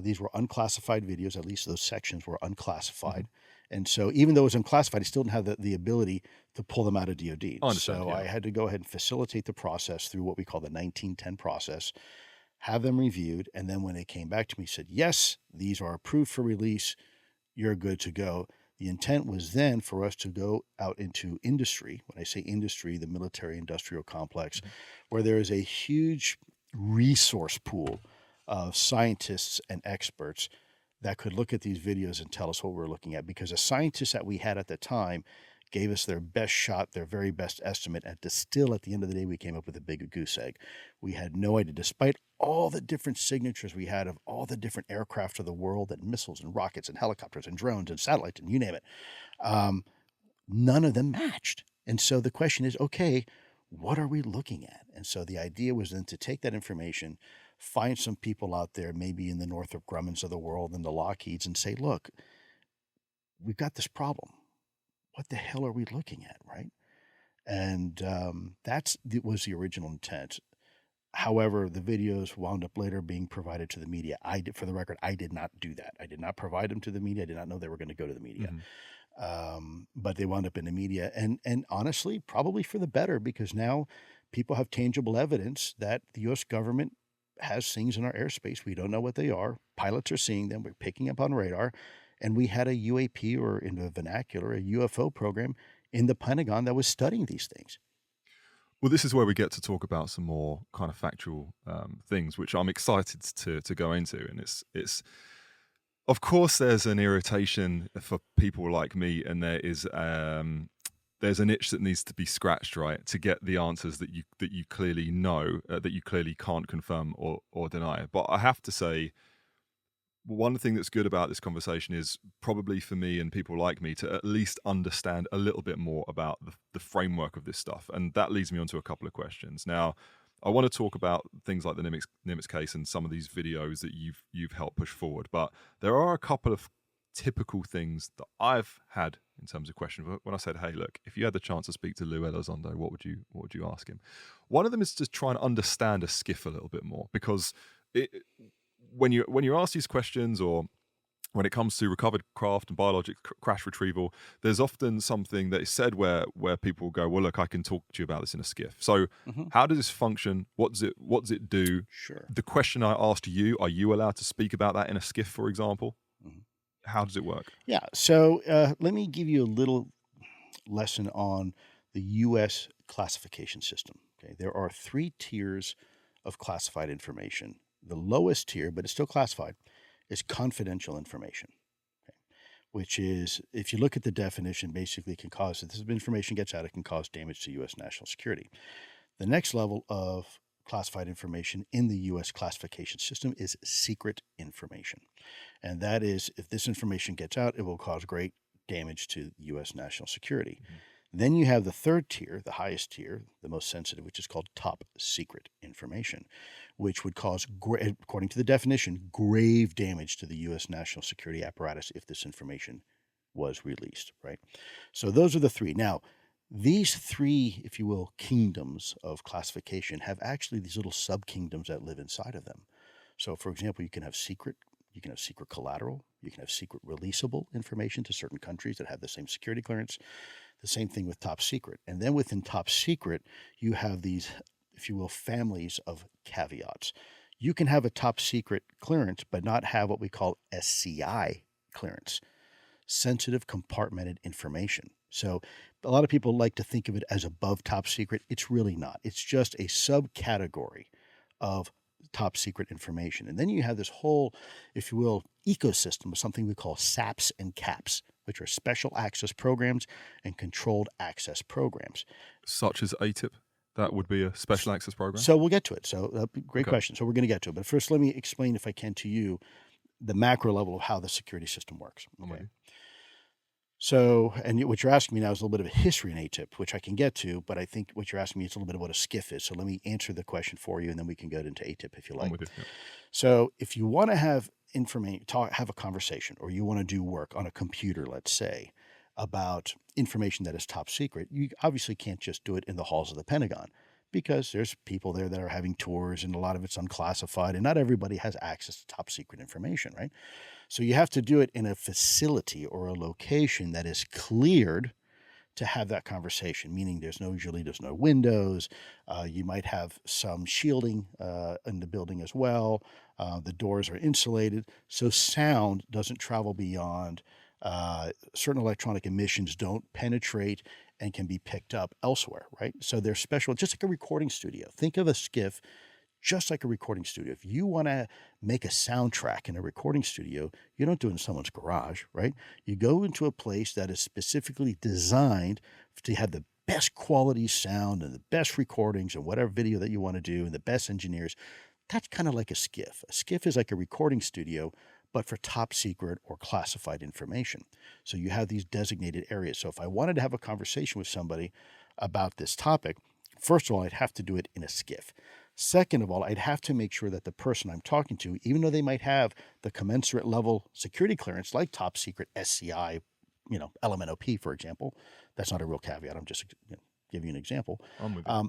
These were unclassified videos. At least those sections were unclassified. And so even though it was unclassified, I still didn't have the ability to pull them out of DOD. I had to go ahead and facilitate the process through what we call the 1910 process, have them reviewed, and then when they came back to me, said, yes, these are approved for release, you're good to go. The intent was then for us to go out into industry. When I say industry, the military industrial complex, where there is a huge resource pool of scientists and experts that could look at these videos and tell us what we're looking at. Because the scientists that we had at the time gave us their best shot, their very best estimate. And still, at the end of the day, we came up with a big goose egg. We had no idea, despite all the different signatures we had of all the different aircraft of the world and missiles and rockets and helicopters and drones and satellites and you name it. None of them matched. And so the question is, okay, what are we looking at? And so the idea was then to take that information, find some people out there, maybe in the Northrop Grummans of the world and the Lockheeds, and say, look, we've got this problem. What the hell are we looking at, right? And that was the original intent. However, the videos wound up later being provided to the media. For the record, I did not do that. I did not provide them to the media. I did not know they were going to go to the media. But they wound up in the media. And honestly, probably for the better, because now people have tangible evidence that the U.S. government has things in our airspace. We don't know what they are. Pilots are seeing them. We're picking up on radar. And we had a UAP, or in the vernacular, a UFO program in the Pentagon that was studying these things. Well, this is where we get to talk about some more kind of factual things, which I'm excited to go into. And it's of course, there's an irritation for people like me, and there's an itch that needs to be scratched, right, to get the answers that you clearly know, that you clearly can't confirm or deny. But I have to say, one thing that's good about this conversation is probably for me and people like me to at least understand a little bit more about the framework of this stuff. And that leads me on to a couple of questions. Now, I want to talk about things like the Nimitz case and some of these videos that you've helped push forward. But there are a couple of typical things that I've had in terms of questions when I said, "Hey, look, if you had the chance to speak to Lou Elizondo, what would you ask him?" One of them is to try and understand a skiff a little bit more, because when you're asked these questions, or when it comes to recovered craft and biologic crash retrieval, there's often something that is said where people go, "Well, look, I can talk to you about this in a skiff." So how does this function? What does it do? Sure. The question I asked you, are you allowed to speak about that in a skiff, for example? How does it work? Yeah. So let me give you a little lesson on the U.S. classification system. Okay. There are 3 tiers of classified information. The lowest tier, but it's still classified, is confidential information, okay, which is, if you look at the definition, basically can cause, if this information gets out, it can cause damage to U.S. national security. The next level of classified information in the U.S. classification system is secret information. And that is, if this information gets out, it will cause great damage to U.S. national security. Then you have the third tier, the highest tier, the most sensitive, which is called top secret information, which would cause, according to the definition, grave damage to the U.S. national security apparatus if this information was released, right? So those are the 3. Now, these 3, if you will, kingdoms of classification have actually these little sub-kingdoms that live inside of them. So, for example, you can have secret collateral, you can have secret releasable information to certain countries that have the same security clearance. The same thing with top secret. And then within top secret, you have these, if you will, families of caveats. You can have a top secret clearance, but not have what we call SCI clearance, sensitive compartmented information. So a lot of people like to think of it as above top secret. It's really not. It's just a subcategory of top secret information. And then you have this whole, if you will, ecosystem of something we call SAPs and CAPs, which are special access programs and controlled access programs. Such as ATIP? That would be a special access program? So we'll get to it. So great question. So we're going to get to it. But first, let me explain, if I can, to you the macro level of how the security system works. Okay. So, and what you're asking me now is a little bit of a history in ATIP, which I can get to, but I think what you're asking me is a little bit of what a skiff is. So let me answer the question for you, and then we can go into ATIP if you like. I'm with you. Yeah. So if you want to have have a conversation, or you want to do work on a computer, let's say, about information that is top secret, you obviously can't just do it in the halls of the Pentagon, because there's people there that are having tours, and a lot of it's unclassified, and not everybody has access to top secret information, right? So you have to do it in a facility or a location that is cleared to have that conversation, meaning there's no windows. You might have some shielding in the building as well. The doors are insulated, so sound doesn't travel beyond. Certain electronic emissions don't penetrate and can be picked up elsewhere, right? So they're special, just like a recording studio. Think of a skiff just like a recording studio. If you want to make a soundtrack in a recording studio, you don't do it in someone's garage, right? You go into a place that is specifically designed to have the best quality sound and the best recordings and whatever video that you want to do and the best engineers. That's kind of like a skiff. A skiff is like a recording studio, but for top secret or classified information. So you have these designated areas. So if I wanted to have a conversation with somebody about this topic, first of all, I'd have to do it in a skiff. Second of all, I'd have to make sure that the person I'm talking to, even though they might have the commensurate level security clearance, like top secret SCI, LMNOP, for example, that's not a real caveat. I'm just giving you an example.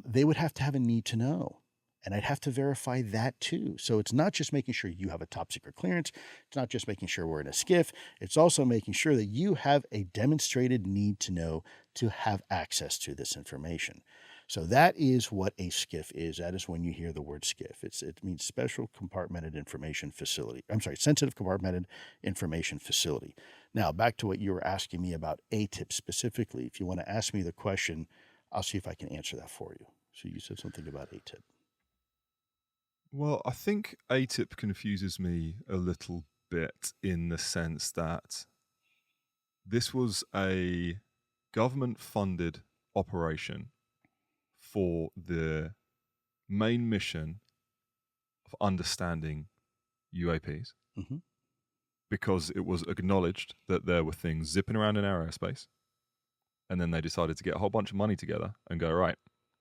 They would have to have a need to know. And I'd have to verify that too. So it's not just making sure you have a top secret clearance. It's not just making sure we're in a skiff. It's also making sure that you have a demonstrated need to know to have access to this information. So that is what a skiff is. That is when you hear the word skiff. It means special compartmented information facility. I'm sorry, sensitive compartmented information facility. Now, back to what you were asking me about ATIP specifically. If you want to ask me the question, I'll see if I can answer that for you. So you said something about ATIP. Well, I think ATIP confuses me a little bit in the sense that this was a government-funded operation for the main mission of understanding UAPs. Mm-hmm. because it was acknowledged that there were things zipping around in our airspace. And then they decided to get a whole bunch of money together and go, right,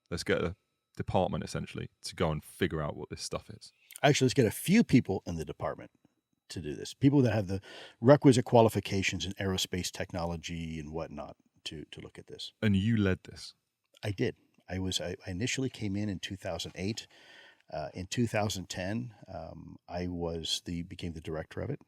let's get a department essentially to go and figure out what this stuff is. Actually, let's get a few people in the department to do this. People that have the requisite qualifications in aerospace technology and whatnot to look at this. And you led this. I did. I initially came in 2008. In 2010, I became the director of it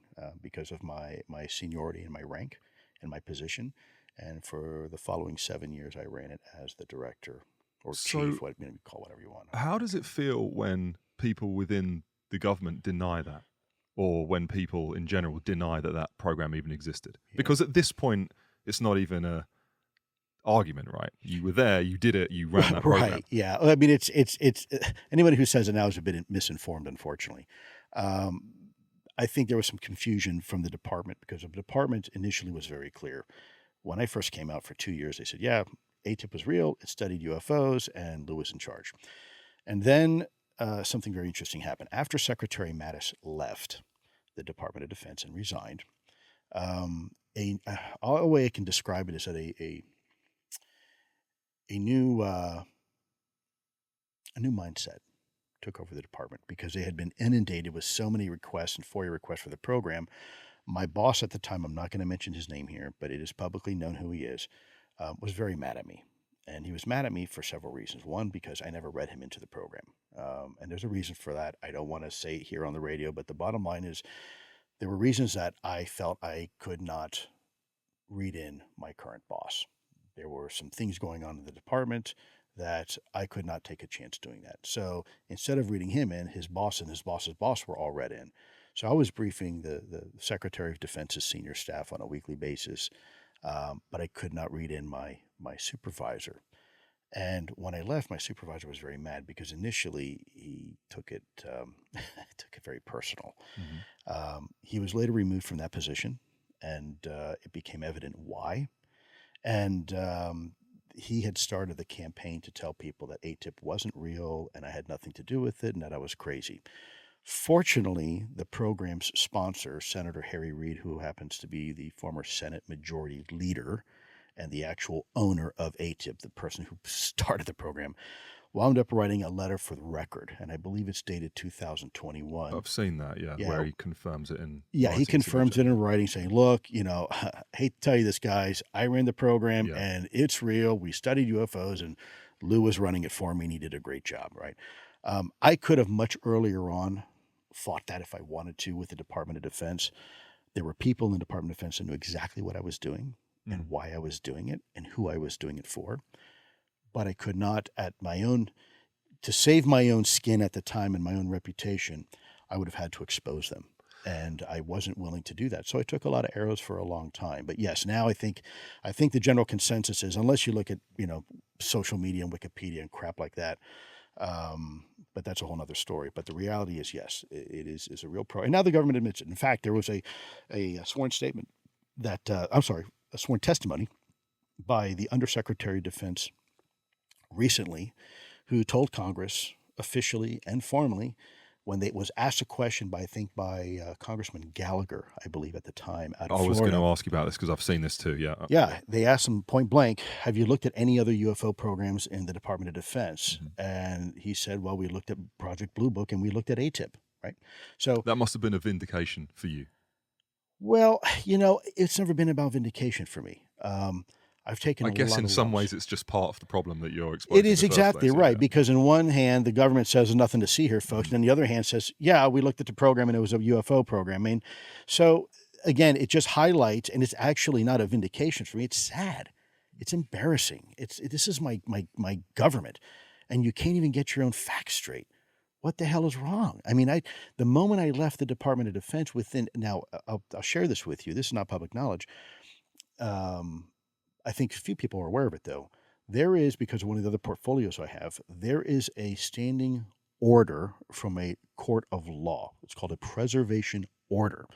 because of my seniority and my rank and my position. And for the following 7 years, I ran it as the director or chief, call whatever you want. How does it feel when people within the government deny that, or when people in general deny that that program even existed? Yeah. Because at this point, it's not even a argument, right? You were there, you did it, you ran that program. Right? Yeah. I mean, it's anybody who says it now is a bit misinformed, unfortunately. I think there was some confusion from the department because the department initially was very clear. When I first came out for 2 years, they said, yeah, ATIP was real. It studied UFOs, and Lou was in charge. And then something very interesting happened. After Secretary Mattis left the Department of Defense and resigned, a way I can describe it is that a new mindset took over the department because they had been inundated with so many requests and FOIA requests for the program. My boss at the time, I'm not going to mention his name here, but it is publicly known who he is, was very mad at me. And he was mad at me for several reasons. One, because I never read him into the program. And there's a reason for that. I don't want to say it here on the radio, but the bottom line is there were reasons that I felt I could not read in my current boss. There were some things going on in the department that I could not take a chance doing that. So instead of reading him in, his boss and his boss's boss were all read in. So I was briefing the Secretary of Defense's senior staff on a weekly basis, but I could not read in my supervisor. And when I left, my supervisor was very mad because initially he took it very personal. Mm-hmm. He was later removed from that position, and it became evident why. And he had started the campaign to tell people that ATIP wasn't real and I had nothing to do with it and that I was crazy. Fortunately, the program's sponsor, Senator Harry Reid, who happens to be the former Senate Majority Leader and the actual owner of ATIP, the person who started the program, wound up writing a letter for the record, and I believe it's dated 2021. I've seen that, yeah. Where he confirms it in writing. He confirms it in writing, saying, look, I hate to tell you this, guys, I ran the program, and it's real. We studied UFOs, and Lou was running it for me, and he did a great job, right? I could have much earlier on fought that if I wanted to with the Department of Defense. There were people in the Department of Defense that knew exactly what I was doing and why I was doing it and who I was doing it for. But I could not, to save my own skin at the time and my own reputation, I would have had to expose them. And I wasn't willing to do that. So I took a lot of arrows for a long time. But yes, now I think the general consensus is, unless you look at, social media and Wikipedia and crap like that, but that's a whole other story. But the reality is, yes, it is a real problem. And now the government admits it. In fact, there was a sworn statement a sworn testimony by the Undersecretary of Defense recently, who told Congress officially and formally, when they was asked a question by Congressman Gallagher, I believe at the time, out of Florida. I was going to ask you about this because I've seen this too. Yeah. Yeah. They asked him point blank, have you looked at any other UFO programs in the Department of Defense? Mm-hmm. And he said, well, we looked at Project Blue Book and we looked at ATIP, right? So that must have been a vindication for you. Well, it's never been about vindication for me. I've taken. I guess in some ways it's just part of the problem that you're exposing. It is exactly right, because in one hand the government says there's nothing to see here, folks, and on the other hand says, yeah, we looked at the program and it was a UFO program. I mean, so again, it just highlights, and it's actually not a vindication for me. It's sad. It's embarrassing. This is my government, and you can't even get your own facts straight. What the hell is wrong? I mean, the moment I left the Department of Defense, I'll share this with you. This is not public knowledge. I think a few people are aware of it, though. There is, because of one of the other portfolios I have, there is a standing order from a court of law. It's called a preservation order.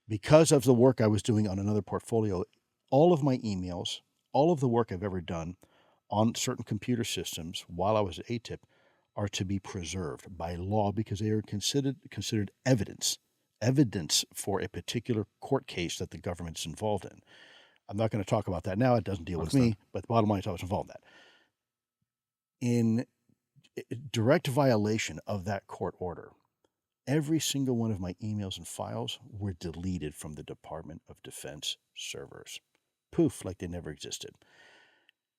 Because of the work I was doing on another portfolio, all of my emails, all of the work I've ever done on certain computer systems while I was at ATIP are to be preserved by law because they are considered evidence evidence for a particular court case that the government's involved in. I'm not going to talk about that now. It doesn't deal with me, but the bottom line is I was involved in that. In direct violation of that court order, every single one of my emails and files were deleted from the Department of Defense servers. Poof, like they never existed.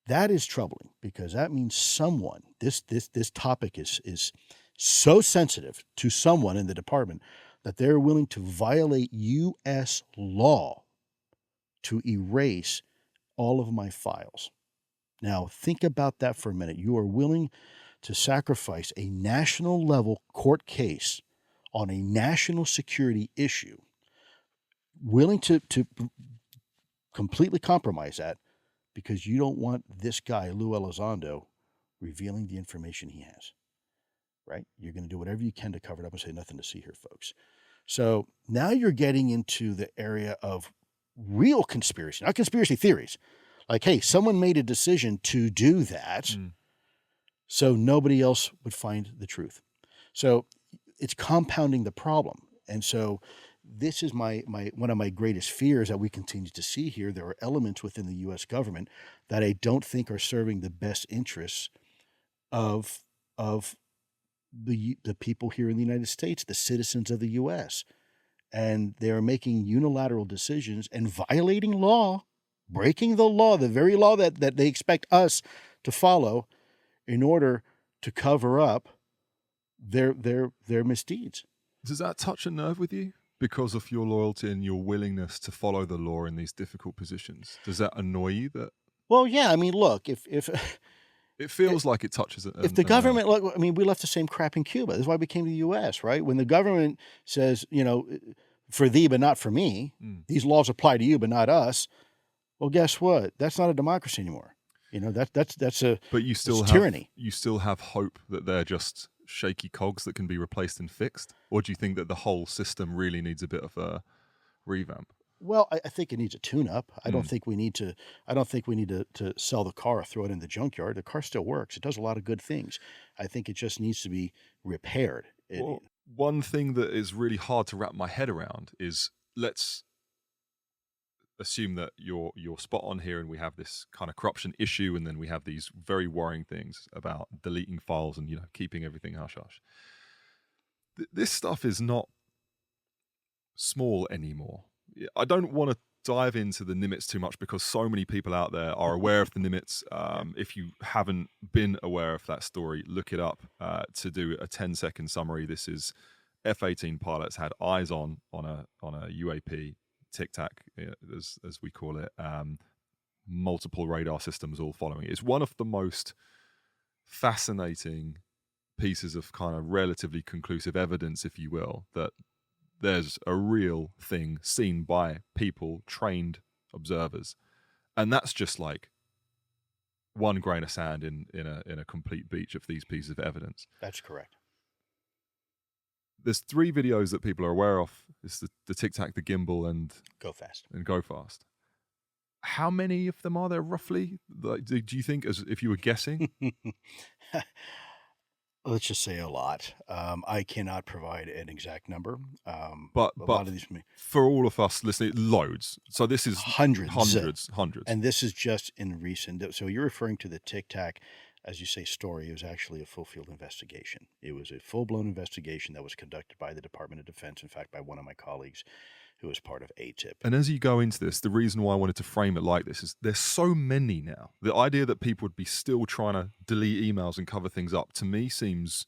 That is troubling because that means someone, this topic is so sensitive to someone in the department that they're willing to violate U.S. law to erase all of my files. Now, think about that for a minute. You are willing to sacrifice a national level court case on a national security issue, willing to completely compromise that because you don't want this guy, Lou Elizondo, revealing the information he has, right? You're going to do whatever you can to cover it up and say nothing to see here, folks. So now you're getting into the area of real conspiracy, not conspiracy theories. Like, hey, someone made a decision to do that so nobody else would find the truth. So it's compounding the problem. And so this is my one of my greatest fears that we continue to see here. There are elements within the U.S. government that I don't think are serving the best interests of the people here in the United States, the citizens of the U.S. And they're making unilateral decisions and violating law, breaking the law, the very law that they expect us to follow in order to cover up their misdeeds. Does that touch a nerve with you because of your loyalty and your willingness to follow the law in these difficult positions? Does that annoy you? That Well, yeah. I mean, look, if it feels like it touches it. If the government, look, I mean, we left the same crap in Cuba. This is why we came to the U.S., right? When the government says, for thee but not for me, these laws apply to you but not us. Well, guess what? That's not a democracy anymore. That's a but you still have tyranny. You still have hope that they're just shaky cogs that can be replaced and fixed, or do you think that the whole system really needs a bit of a revamp? Well, I think it needs a tune-up. I don't think we need to. I don't think we need to sell the car or throw it in the junkyard. The car still works. It does a lot of good things. I think it just needs to be repaired. Well, one thing that is really hard to wrap my head around is, let's assume that you're spot on here, and we have this kind of corruption issue, and then we have these very worrying things about deleting files and keeping everything hush hush. This stuff is not small anymore. I don't want to dive into the limits too much because so many people out there are aware of the limits. If you haven't been aware of that story, look it up. To do a 10-second summary, this is F-18 pilots had eyes on a UAP, Tic Tac, as we call it, multiple radar systems all following it. It's one of the most fascinating pieces of kind of relatively conclusive evidence, if you will, that there's a real thing seen by people, trained observers. And that's just like one grain of sand in a complete beach of these pieces of evidence. That's correct. There's 3 videos that people are aware of. It's the Tic Tac, the gimbal, and Go Fast. And Go Fast. How many of them are there roughly? Like, do you think, as if you were guessing? Let's just say a lot. I cannot provide an exact number. But a lot of these, for all of us listening, loads. So this is hundreds. Hundreds. And this is just in recent. So you're referring to the Tic Tac, as you say, story. It was actually a full-field investigation. It was a full-blown investigation that was conducted by the Department of Defense, in fact, by one of my colleagues who was part of ATIP. And as you go into this, the reason why I wanted to frame it like this is there's so many now. The idea that people would be still trying to delete emails and cover things up, to me, seems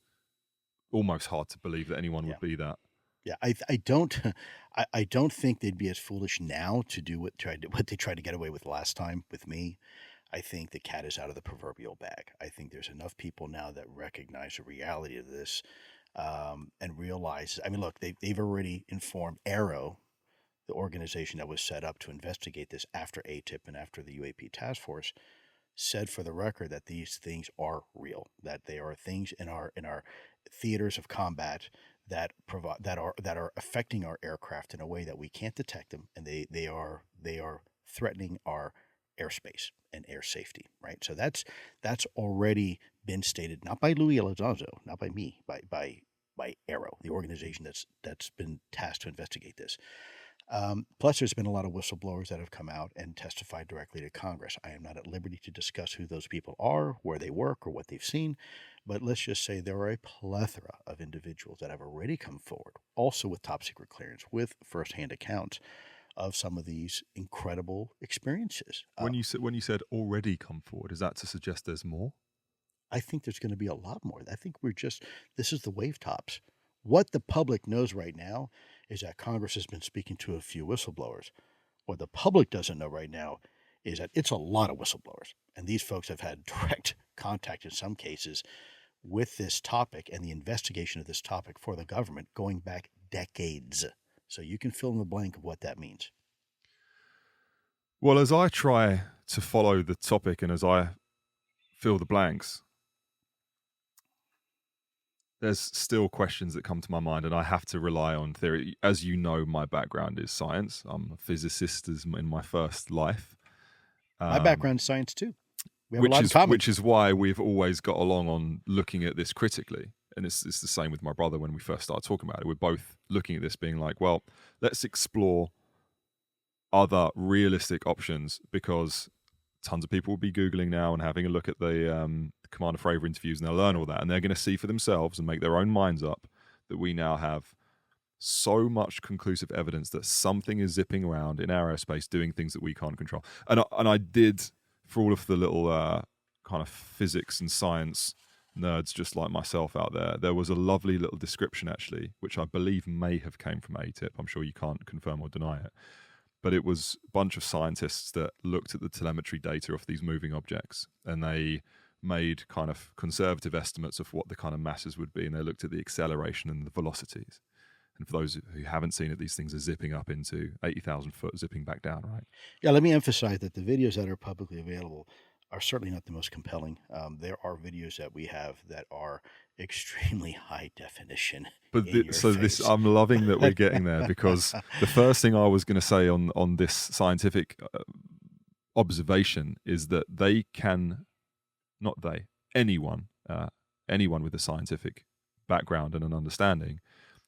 almost hard to believe that anyone would be that. Yeah, I don't think they'd be as foolish now to do what they tried to get away with last time with me. I think the cat is out of the proverbial bag. I think there's enough people now that recognize the reality of this and realize. I mean, look, they've already informed Aero, the organization that was set up to investigate this after ATIP and after the UAP task force, said for the record that these things are real, that they are things in our theaters of combat that are affecting our aircraft in a way that we can't detect them, and they are threatening our airspace and air safety, right? So that's already been stated, not by Louis Elizondo, not by me, by by Aero, the organization that's been tasked to investigate this. Plus, there's been a lot of whistleblowers that have come out and testified directly to Congress. I am not at liberty to discuss who those people are, where they work, or what they've seen, but let's just say there are a plethora of individuals that have already come forward, also with top secret clearance, with firsthand accounts of some of these incredible experiences. When you said already come forward, is that to suggest there's more? I think there's going to be a lot more. I think this is the wave tops. What the public knows right now is that Congress has been speaking to a few whistleblowers. What the public doesn't know right now is that it's a lot of whistleblowers. And these folks have had direct contact in some cases with this topic and the investigation of this topic for the government going back decades. So you can fill in the blank of what that means. Well, as I try to follow the topic and as I fill the blanks, there's still questions that come to my mind, and I have to rely on theory. As you know, my background is science. I'm a physicist in my first life. My background is science too. We have a lot in common. Which is why we've always got along on looking at this critically. And it's the same with my brother when we first started talking about it. We're both looking at this being like, well, let's explore other realistic options, because tons of people will be Googling now and having a look at the Commander Fravor interviews, and they'll learn all that, and they're going to see for themselves and make their own minds up that we now have so much conclusive evidence that something is zipping around in aerospace doing things that we can't control. And I did, for all of the little kind of physics and science nerds just like myself out there was a lovely little description actually, which I believe may have came from ATIP. I'm sure you can't confirm or deny it. But it was a bunch of scientists that looked at the telemetry data of these moving objects, and they made kind of conservative estimates of what the kind of masses would be, and they looked at the acceleration and the velocities. And for those who haven't seen it, these things are zipping up into 80,000 foot, zipping back down, right? Yeah, let me emphasize that the videos that are publicly available are certainly not the most compelling. There are videos that we have that are extremely high definition. But I'm loving that we're getting there, because the first thing I was going to say on this scientific observation is that anyone with a scientific background and an understanding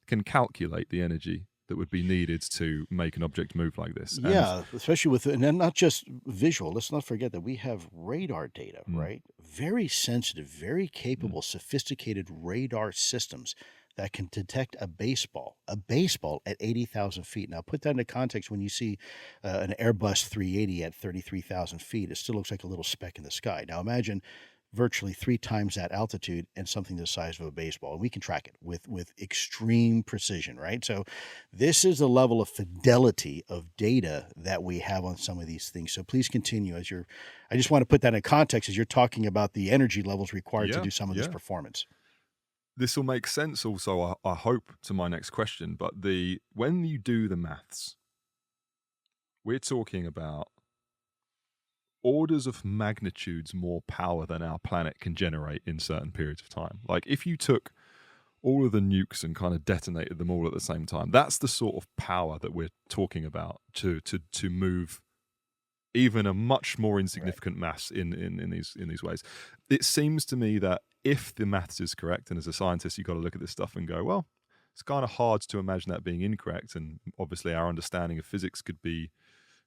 can calculate the energy that would be needed to make an object move like this. Yeah, especially and then not just visual. Let's not forget that we have radar data, right? Very sensitive, very capable, sophisticated radar systems that can detect a baseball at 80,000 feet. Now, put that into context. When you see an Airbus 380 at 33,000 feet, it still looks like a little speck in the sky. Now, imagine virtually 3 times that altitude and something the size of a baseball. And we can track it with extreme precision, right? So this is the level of fidelity of data that we have on some of these things. So please continue I just want to put that in context as you're talking about the energy levels required to do some of this performance. This will make sense also, I hope, to my next question. But when you do the maths, we're talking about orders of magnitudes more power than our planet can generate in certain periods of time. Like if you took all of the nukes and kind of detonated them all at the same time, that's the sort of power that we're talking about to move even a much more insignificant mass in these ways. It seems to me that if the maths is correct, and as a scientist you've got to look at this stuff and go, well, it's kind of hard to imagine that being incorrect, and obviously our understanding of physics could be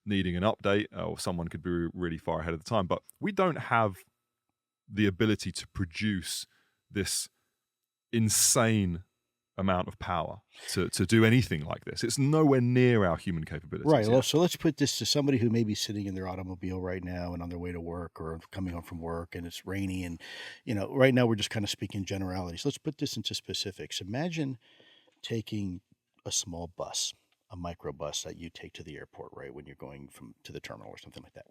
needing an update, or someone could be really far ahead of the time. But we don't have the ability to produce this insane amount of power to do anything like this. It's nowhere near our human capabilities. Right. Well, so let's put this to somebody who may be sitting in their automobile right now and on their way to work or coming home from work, and it's rainy, and right now we're just kind of speaking generalities. Let's put this into specifics. Imagine taking a small bus, a microbus that you take to the airport, right, when you're going to the terminal or something like that.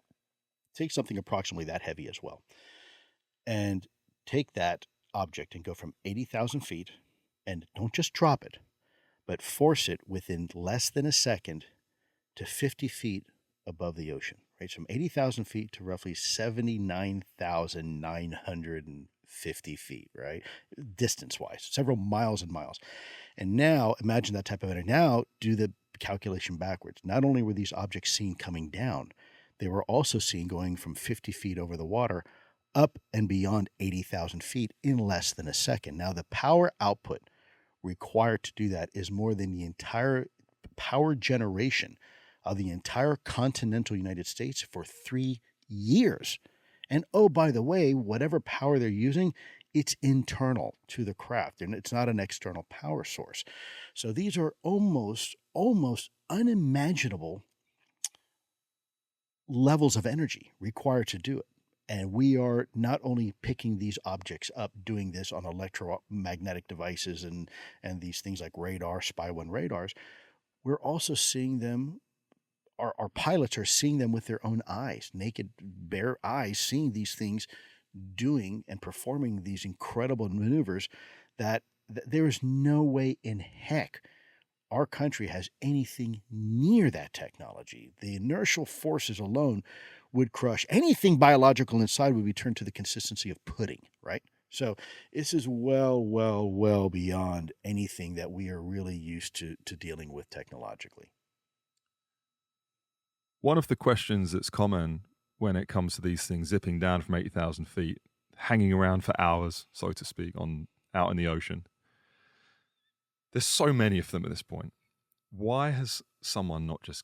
Take something approximately that heavy as well, and take that object and go from 80,000 feet, and don't just drop it, but force it within less than a second to 50 feet above the ocean, right? From 80,000 feet to roughly 79,950 feet, right? Distance-wise, several miles and miles. And now, imagine that type of energy. Now, do the calculation backwards. Not only were these objects seen coming down, they were also seen going from 50 feet over the water up and beyond 80,000 feet in less than a second. Now, the power output required to do that is more than the entire power generation of the entire continental United States for 3 years. And oh, by the way, whatever power they're using, it's internal to the craft, and it's not an external power source. So these are almost unimaginable levels of energy required to do it. And we are not only picking these objects up, doing this on electromagnetic devices and these things like radar, spy-1 radars, we're also seeing them, our pilots are seeing them with their own eyes, naked, bare eyes, seeing these things doing and performing these incredible maneuvers that there is no way in heck our country has anything near that technology. The inertial forces alone would crush anything biological inside, would be turned to the consistency of pudding, right? So this is well beyond anything that we are really used to dealing with technologically. One of the questions that's common when it comes to these things zipping down from 80,000 feet, hanging around for hours, so to speak, out in the ocean. There's so many of them at this point. Why has someone not just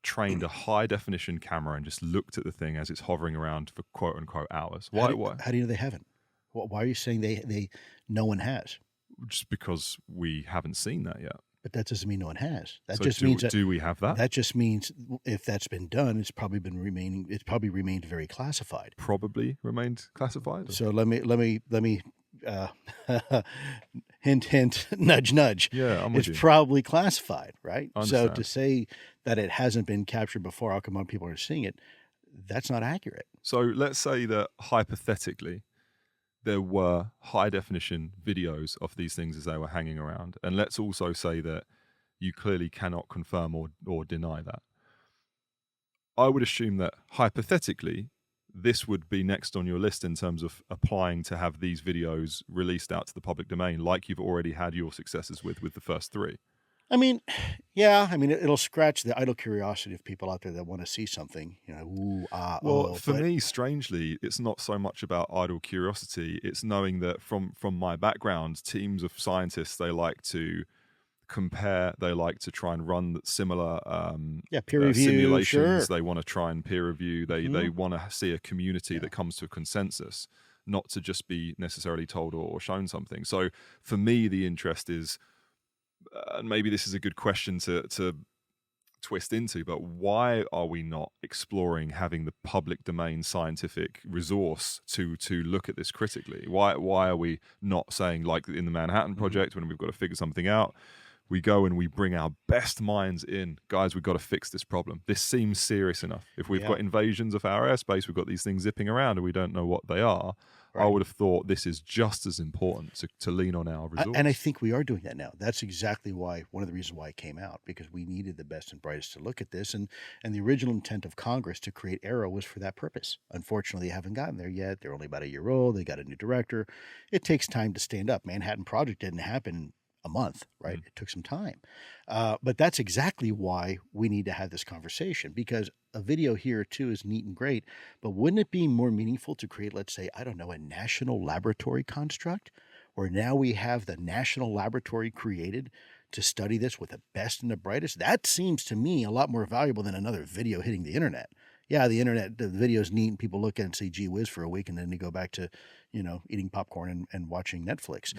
trained a high definition camera and just looked at the thing as it's hovering around for quote unquote hours? Why? How do you know they haven't? Why are you saying they no one has? Just because we haven't seen that yet. But that doesn't mean no one has. That So just means that, do we have that? That just means if that's been done, it's probably remained very classified. Probably remained classified. So let me hint, nudge, nudge. Yeah, I'm with you. It's probably classified, right? So Understand. to say that it hasn't been captured before, how come people aren't seeing it? That's not accurate. So let's say that hypothetically there were high definition videos of these things as they were hanging around. And let's also say that you clearly cannot confirm or deny that. I would assume that hypothetically, this would be next on your list in terms of applying to have these videos released out to the public domain, like you've already had your successes with the first 3. I mean, yeah. I mean, it'll scratch the idle curiosity of people out there that want to see something. For me, strangely, it's not so much about idle curiosity. It's knowing that from my background, teams of scientists, they like to compare. They like to try and run similar peer review simulations. Sure. They want to try and peer review. They want to see a community that comes to a consensus, not to just be necessarily told or shown something. So for me, the interest is. And maybe this is a good question to twist into, but why are we not exploring having the public domain scientific resource to look at this critically? Why are we not saying, like in the Manhattan Project, when we've got to figure something out, we go and we bring our best minds in. Guys, we've got to fix this problem. This seems serious enough. If we've got invasions of our airspace, we've got these things zipping around and we don't know what they are. Right. I would have thought this is just as important to lean on our resource. And I think we are doing that now. That's exactly why, one of the reasons why it came out, because we needed the best and brightest to look at this. And the original intent of Congress to create Aero was for that purpose. Unfortunately, they haven't gotten there yet. They're only about a year old. They got a new director. It takes time to stand up. Manhattan Project didn't happen a month, right? It took some time. But that's exactly why we need to have this conversation, because a video here or two is neat and great, but wouldn't it be more meaningful to create, let's say, I don't know, a national laboratory construct, where now we have the national laboratory created to study this with the best and the brightest? That seems to me a lot more valuable than another video hitting the internet. Yeah, the internet, the video's neat and people look at it and say, gee whiz, for a week, and then they go back to, eating popcorn and watching Netflix.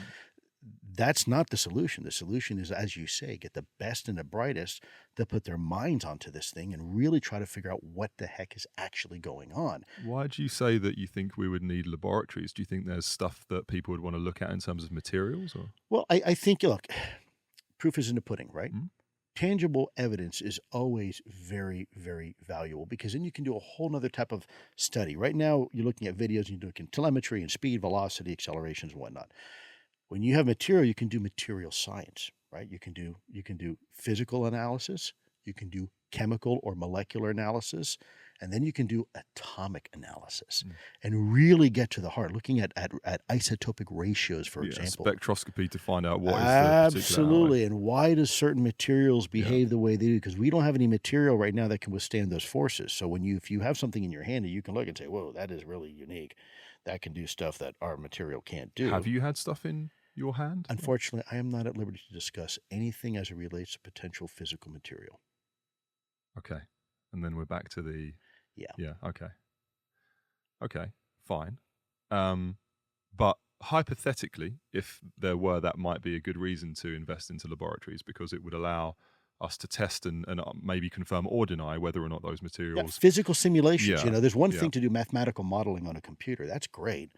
That's not the solution. The solution is, as you say, get the best and the brightest to put their minds onto this thing and really try to figure out what the heck is actually going on. Why do you say that you think we would need laboratories? Do you think there's stuff that people would want to look at in terms of materials? Or? Well, I think, look, proof is in the pudding, right? Mm-hmm. Tangible evidence is always very, very valuable, because then you can do a whole nother type of study. Right now, you're looking at videos and you're looking at telemetry and speed, velocity, accelerations, and whatnot. When you have material, you can do material science, right? You can do physical analysis, you can do chemical or molecular analysis, and then you can do atomic analysis and really get to the heart, looking at isotopic ratios, for example. Spectroscopy to find out what is the Absolutely. And why does certain materials behave the way they do? Because we don't have any material right now that can withstand those forces. So if you have something in your hand, you can look and say, whoa, that is really unique. That can do stuff that our material can't do. Have you had stuff in your hand? Unfortunately, I am not at liberty to discuss anything as it relates to potential physical material. Okay. And then we're back to the... Yeah. Yeah, okay. Okay, fine. But hypothetically, if there were, that might be a good reason to invest into laboratories, because it would allow us to test and maybe confirm or deny whether or not those Yeah, materials... physical simulations. Yeah, There's one yeah. thing to do mathematical modeling on a computer. That's great.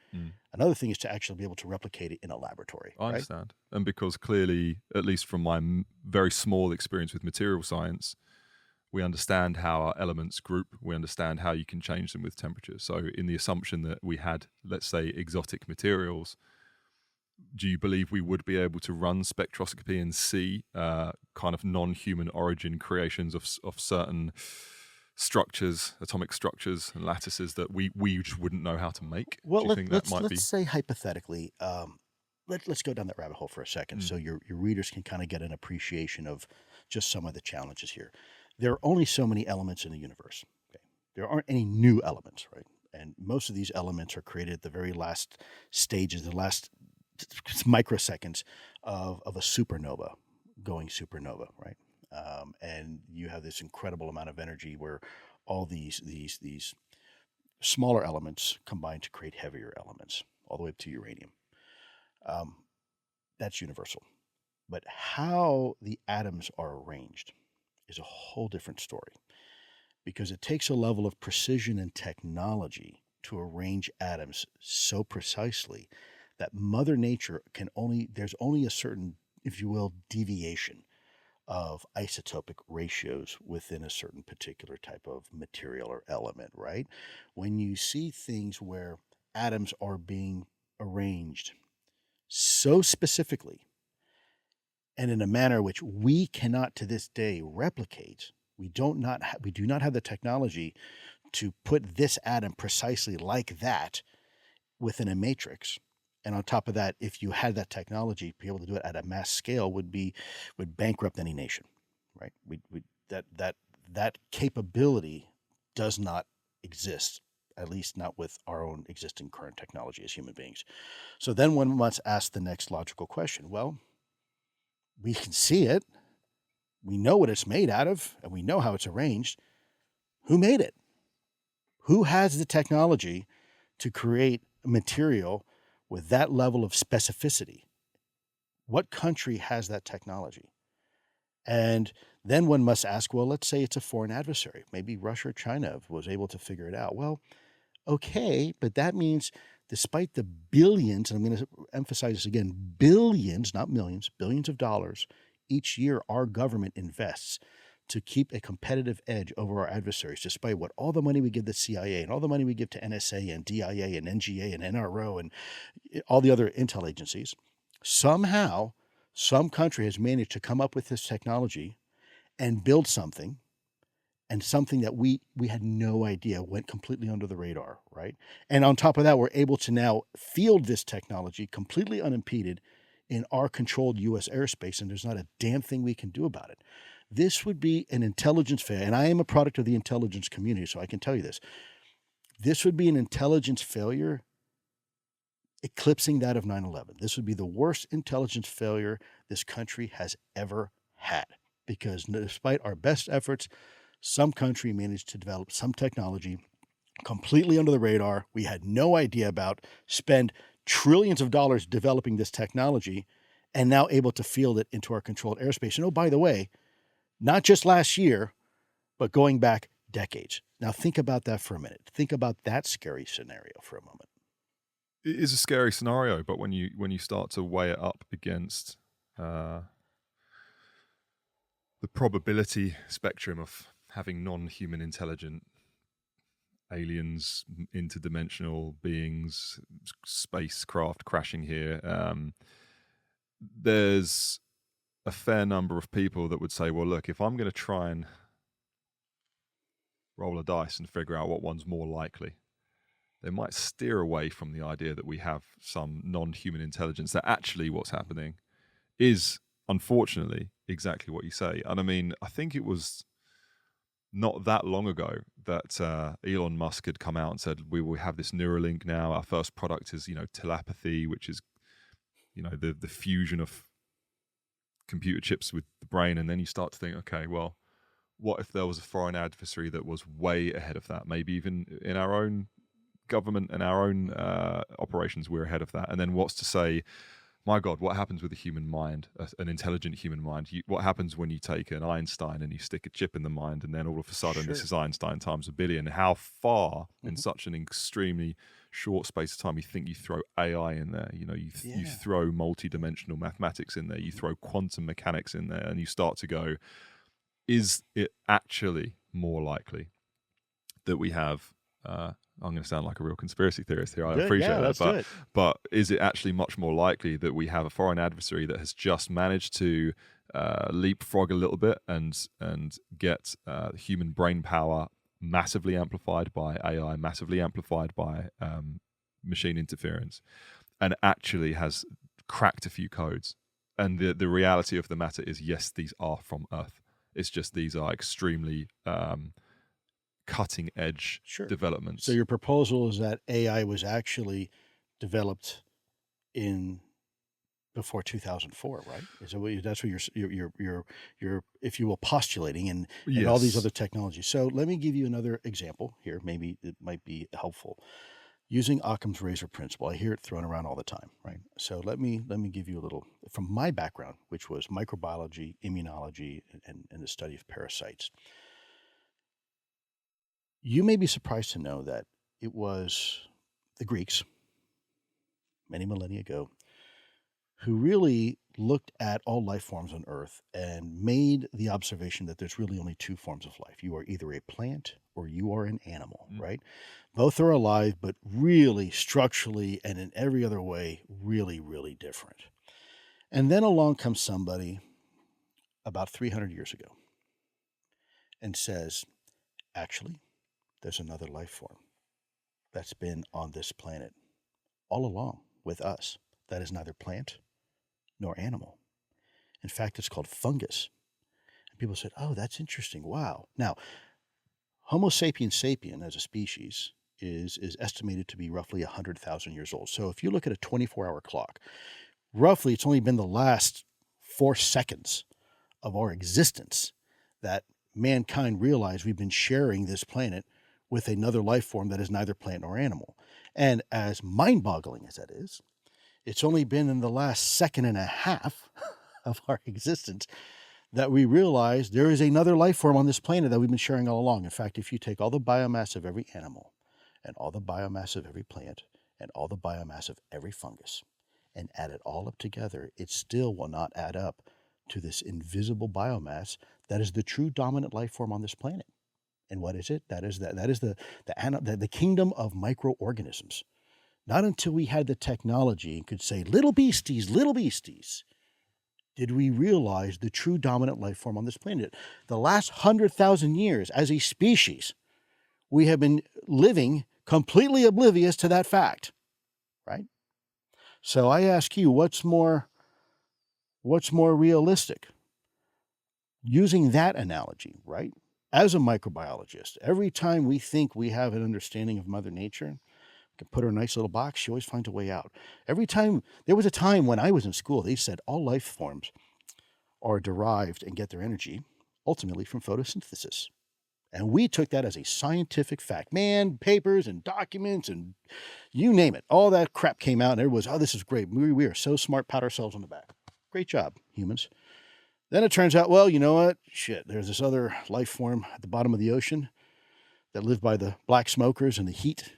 Another thing is to actually be able to replicate it in a laboratory. I right? understand. And because clearly, at least from my very small experience with material science, we understand how our elements group. We understand how you can change them with temperature. So in the assumption that we had, let's say, exotic materials, do you believe we would be able to run spectroscopy and see kind of non-human origin creations of certain structures, atomic structures and lattices that we just wouldn't know how to make? Well, do you think that might be... let's say hypothetically, let's go down that rabbit hole for a second, so your readers can kind of get an appreciation of just some of the challenges here. There are only so many elements in the universe. Okay? There aren't any new elements, right? And most of these elements are created at the very last stages, the last microseconds of a supernova, going supernova, right? And you have this incredible amount of energy where all these smaller elements combine to create heavier elements, all the way up to uranium. That's universal. But how the atoms are arranged is a whole different story, because it takes a level of precision and technology to arrange atoms so precisely that Mother Nature there's only a certain, if you will, deviation of isotopic ratios within a certain particular type of material or element, right? When you see things where atoms are being arranged so specifically and in a manner which we cannot to this day replicate, we do not have the technology to put this atom precisely like that within a matrix. And on top of that, if you had that technology, be able to do it at a mass scale would bankrupt any nation, right? That capability does not exist, at least not with our own existing current technology as human beings. So then one must ask the next logical question. Well, we can see it, we know what it's made out of, and we know how it's arranged. Who made it? Who has the technology to create a material with that level of specificity? What country has that technology? And then one must ask, well, let's say it's a foreign adversary. Maybe Russia or China was able to figure it out. Well, okay, but that means despite the billions, and I'm going to emphasize this again, billions, not millions, billions of dollars each year our government invests to keep a competitive edge over our adversaries, despite what all the money we give the CIA and all the money we give to NSA and DIA and NGA and NRO and all the other intel agencies, somehow some country has managed to come up with this technology and build something, and something that we had no idea went completely under the radar, right? And on top of that, we're able to now field this technology completely unimpeded in our controlled U.S. airspace, and there's not a damn thing we can do about it. This would be an intelligence failure, and I am a product of the intelligence community, so I can tell you this. This would be an intelligence failure eclipsing that of 9/11. This would be the worst intelligence failure this country has ever had, because despite our best efforts, some country managed to develop some technology completely under the radar we had no idea about, spend trillions of dollars developing this technology, and now able to field it into our controlled airspace. And oh, by the way, not just last year, but going back decades. Now think about that for a minute. Think about that scary scenario for a moment. It is a scary scenario, but when you start to weigh it up against the probability spectrum of having non-human intelligent aliens, interdimensional beings, spacecraft crashing here, there's a fair number of people that would say, well, look, if I'm going to try and roll a dice and figure out what one's more likely, they might steer away from the idea that we have some non-human intelligence, that actually what's happening is, unfortunately, exactly what you say. And I mean, I think it was not that long ago that Elon Musk had come out and said, we will have this Neuralink now. Our first product is, telepathy, which is the fusion of computer chips with the brain, and then you start to think, okay, well, what if there was a foreign adversary that was way ahead of that? Maybe even in our own government and our own operations, we're ahead of that. And then what's to say, my God, what happens with a human mind, an intelligent human mind? What happens when you take an Einstein and you stick a chip in the mind, and then all of a sudden this is Einstein times a billion? How far in such an extremely short space of time you think you throw AI in there? You throw multi-dimensional mathematics in there, you throw quantum mechanics in there, and you start to go, is it actually more likely that we have I'm going to sound like a real conspiracy theorist here. I appreciate that. But is it actually much more likely that we have a foreign adversary that has just managed to leapfrog a little bit and get human brain power massively amplified by AI, massively amplified by machine interference, and actually has cracked a few codes? And the reality of the matter is, yes, these are from Earth. It's just these are extremely cutting edge developments. So your proposal is that AI was actually developed before 2004, right? That's what you're if you will, postulating, and all these other technologies. So let me give you another example here. Maybe it might be helpful. Using Occam's razor principle, I hear it thrown around all the time, right? So let me give you a little from my background, which was microbiology, immunology, and the study of parasites. You may be surprised to know that it was the Greeks, many millennia ago, who really looked at all life forms on Earth and made the observation that there's really only two forms of life. You are either a plant or you are an animal, right? Both are alive, but really structurally and in every other way, really, really different. And then along comes somebody about 300 years ago and says, actually, there's another life form that's been on this planet all along with us that is neither plant nor animal. In fact, it's called fungus. And people said, oh, that's interesting. Wow. Now, Homo sapiens sapien as a species is estimated to be roughly 100,000 years old. So if you look at a 24-hour clock, roughly it's only been the last 4 seconds of our existence that mankind realized we've been sharing this planet with another life form that is neither plant nor animal. And as mind-boggling as that is, it's only been in the last second and a half of our existence that we realize there is another life form on this planet that we've been sharing all along. In fact, if you take all the biomass of every animal and all the biomass of every plant and all the biomass of every fungus and add it all up together, it still will not add up to this invisible biomass that is the true dominant life form on this planet. And what is it? That is the kingdom of microorganisms. Not until we had the technology and could say, little beasties, did we realize the true dominant life form on this planet. The last 100,000 years as a species, we have been living completely oblivious to that fact, right? So I ask you, what's more realistic? Using that analogy, right? As a microbiologist, every time we think we have an understanding of Mother Nature, we can put her in a nice little box, she always finds a way out. There was a time when I was in school, they said all life forms are derived and get their energy ultimately from photosynthesis. And we took that as a scientific fact. Man, papers and documents and you name it, all that crap came out and everyone was, oh, this is great. We are so smart, pat ourselves on the back. Great job, humans. Then it turns out, well, you know what? Shit, there's this other life form at the bottom of the ocean that live by the black smokers and the heat,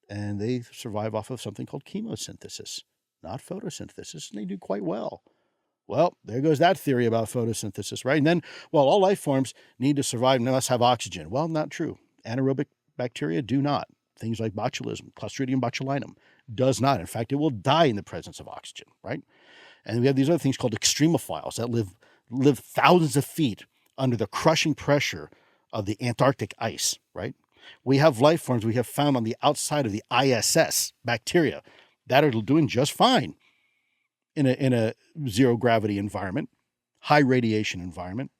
and they survive off of something called chemosynthesis, not photosynthesis, and they do quite well. Well, there goes that theory about photosynthesis, right? And then, well, all life forms need to survive and must have oxygen. Well, not true. Anaerobic bacteria do not. Things like botulism, Clostridium botulinum, does not. In fact, it will die in the presence of oxygen, right? And we have these other things called extremophiles that live thousands of feet under the crushing pressure of the Antarctic ice, right? We have life forms we have found on the outside of the ISS, bacteria, that are doing just fine in a zero gravity environment, high radiation environment,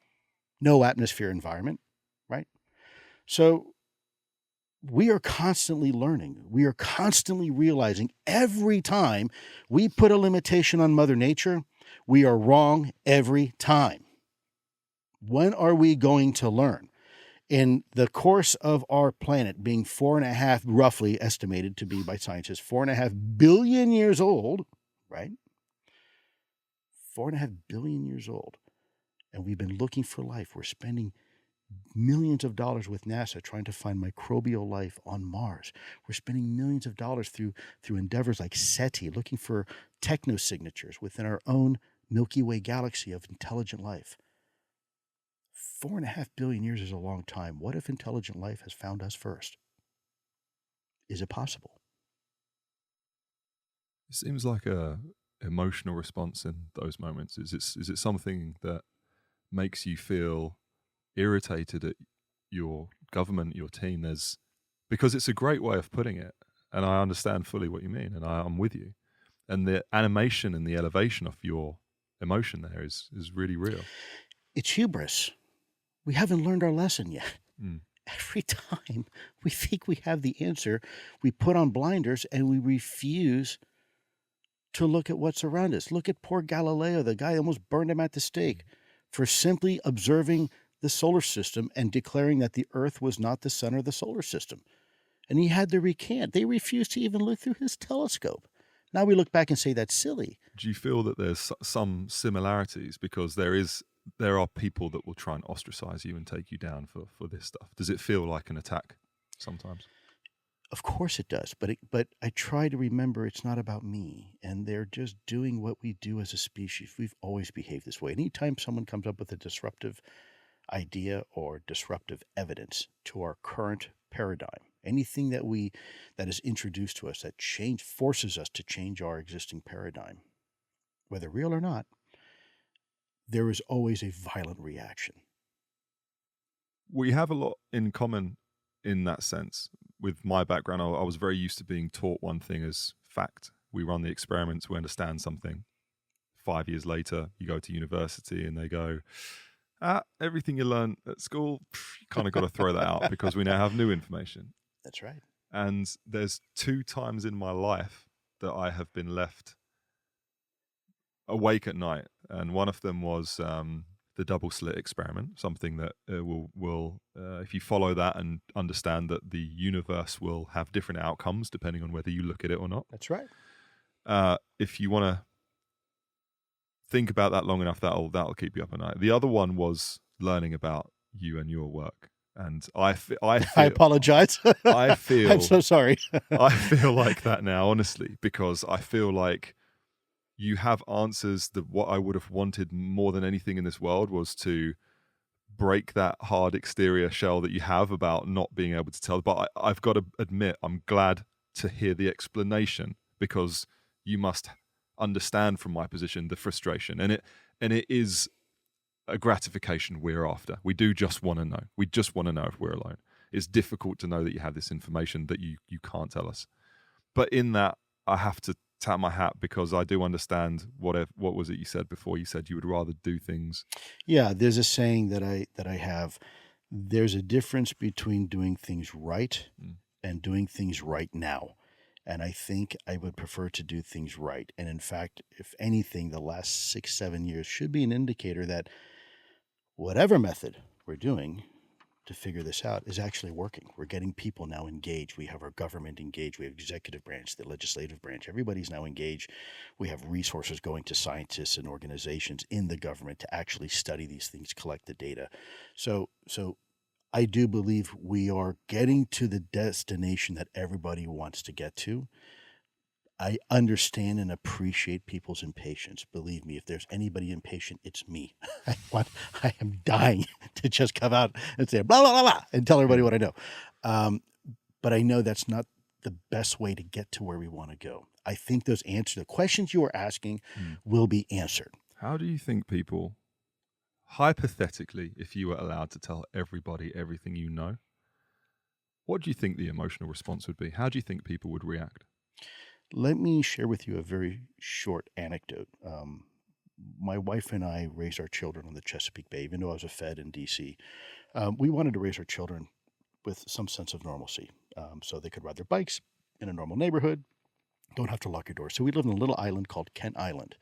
no atmosphere environment, right? So we are constantly learning. We are constantly realizing every time we put a limitation on Mother Nature, we are wrong every time. When are we going to learn? In the course of our planet being 4.5, roughly estimated to be by scientists, 4.5 billion years old, right? 4.5 billion years old. And we've been looking for life. We're spending millions of dollars with NASA trying to find microbial life on Mars. We're spending millions of dollars through endeavors like SETI, looking for technosignatures within our own Milky Way galaxy of intelligent life. 4.5 billion years is a long time. What if intelligent life has found us first? Is it possible? It seems like a emotional response in those moments. Is it something that makes you feel irritated at your government, your team? Because it's a great way of putting it, and I understand fully what you mean, and I'm with you. And the animation and the elevation of your emotion there is really real. It's hubris. We haven't learned our lesson yet. Mm. Every time we think we have the answer, we put on blinders and we refuse to look at what's around us. Look at poor Galileo, the guy almost burned him at the stake for simply observing the solar system and declaring that the Earth was not the center of the solar system. And he had to recant. They refused to even look through his telescope. Now we look back and say that's silly. Do you feel that there's some similarities? Because there are people that will try and ostracize you and take you down for this stuff. Does it feel like an attack sometimes? Of course it does, but I try to remember it's not about me, and they're just doing what we do as a species. We've always behaved this way. Anytime someone comes up with a disruptive idea or disruptive evidence to our current paradigm, anything that is introduced to us that forces us to change our existing paradigm, whether real or not, there is always a violent reaction. We have a lot in common in that sense. With my background, I was very used to being taught one thing as fact. We run the experiments, we understand something. 5 years later, you go to university and they go, everything you learn at school, you kind of got to throw that out because we now have new information. That's right. And there's 2 times in my life that I have been left awake at night. And one of them was the double slit experiment, something that will if you follow that and understand that the universe will have different outcomes depending on whether you look at it or not. That's right. If you want to think about that long enough, that'll keep you up at night. The other one was learning about you and your work. And I apologize. I'm so sorry. I feel like that now, honestly, because I feel like you have answers that what I would have wanted more than anything in this world was to break that hard exterior shell that you have about not being able to tell. But I've got to admit, I'm glad to hear the explanation, because you must understand from my position the frustration, and it is a gratification we're after. We do just want to know. We just want to know if we're alone. It's difficult to know that you have this information that you can't tell us. But in that, I have to tap my hat, because I do understand what was it you said before? You said you would rather do things. Yeah, there's a saying that I have. There's a difference between doing things right and doing things right now. And I think I would prefer to do things right. And in fact, if anything, the last 6-7 years should be an indicator that whatever method we're doing to figure this out is actually working. We're getting people now engaged. We have our government engaged. We have executive branch, the legislative branch. Everybody's now engaged. We have resources going to scientists and organizations in the government to actually study these things, collect the data. So I do believe we are getting to the destination that everybody wants to get to. I understand and appreciate people's impatience. Believe me, if there's anybody impatient, it's me. I am dying to just come out and say blah, blah, blah, blah, and tell everybody what I know. But I know that's not the best way to get to where we want to go. I think those answers, the questions you are asking will be answered. How do you think people, hypothetically, if you were allowed to tell everybody everything you know, what do you think the emotional response would be? How do you think people would react? Let me share with you a very short anecdote. My wife and I raised our children on the Chesapeake Bay. Even though I was a Fed in D.C., we wanted to raise our children with some sense of normalcy. so they could ride their bikes in a normal neighborhood, don't have to lock your door. So we lived on a little island called Kent Island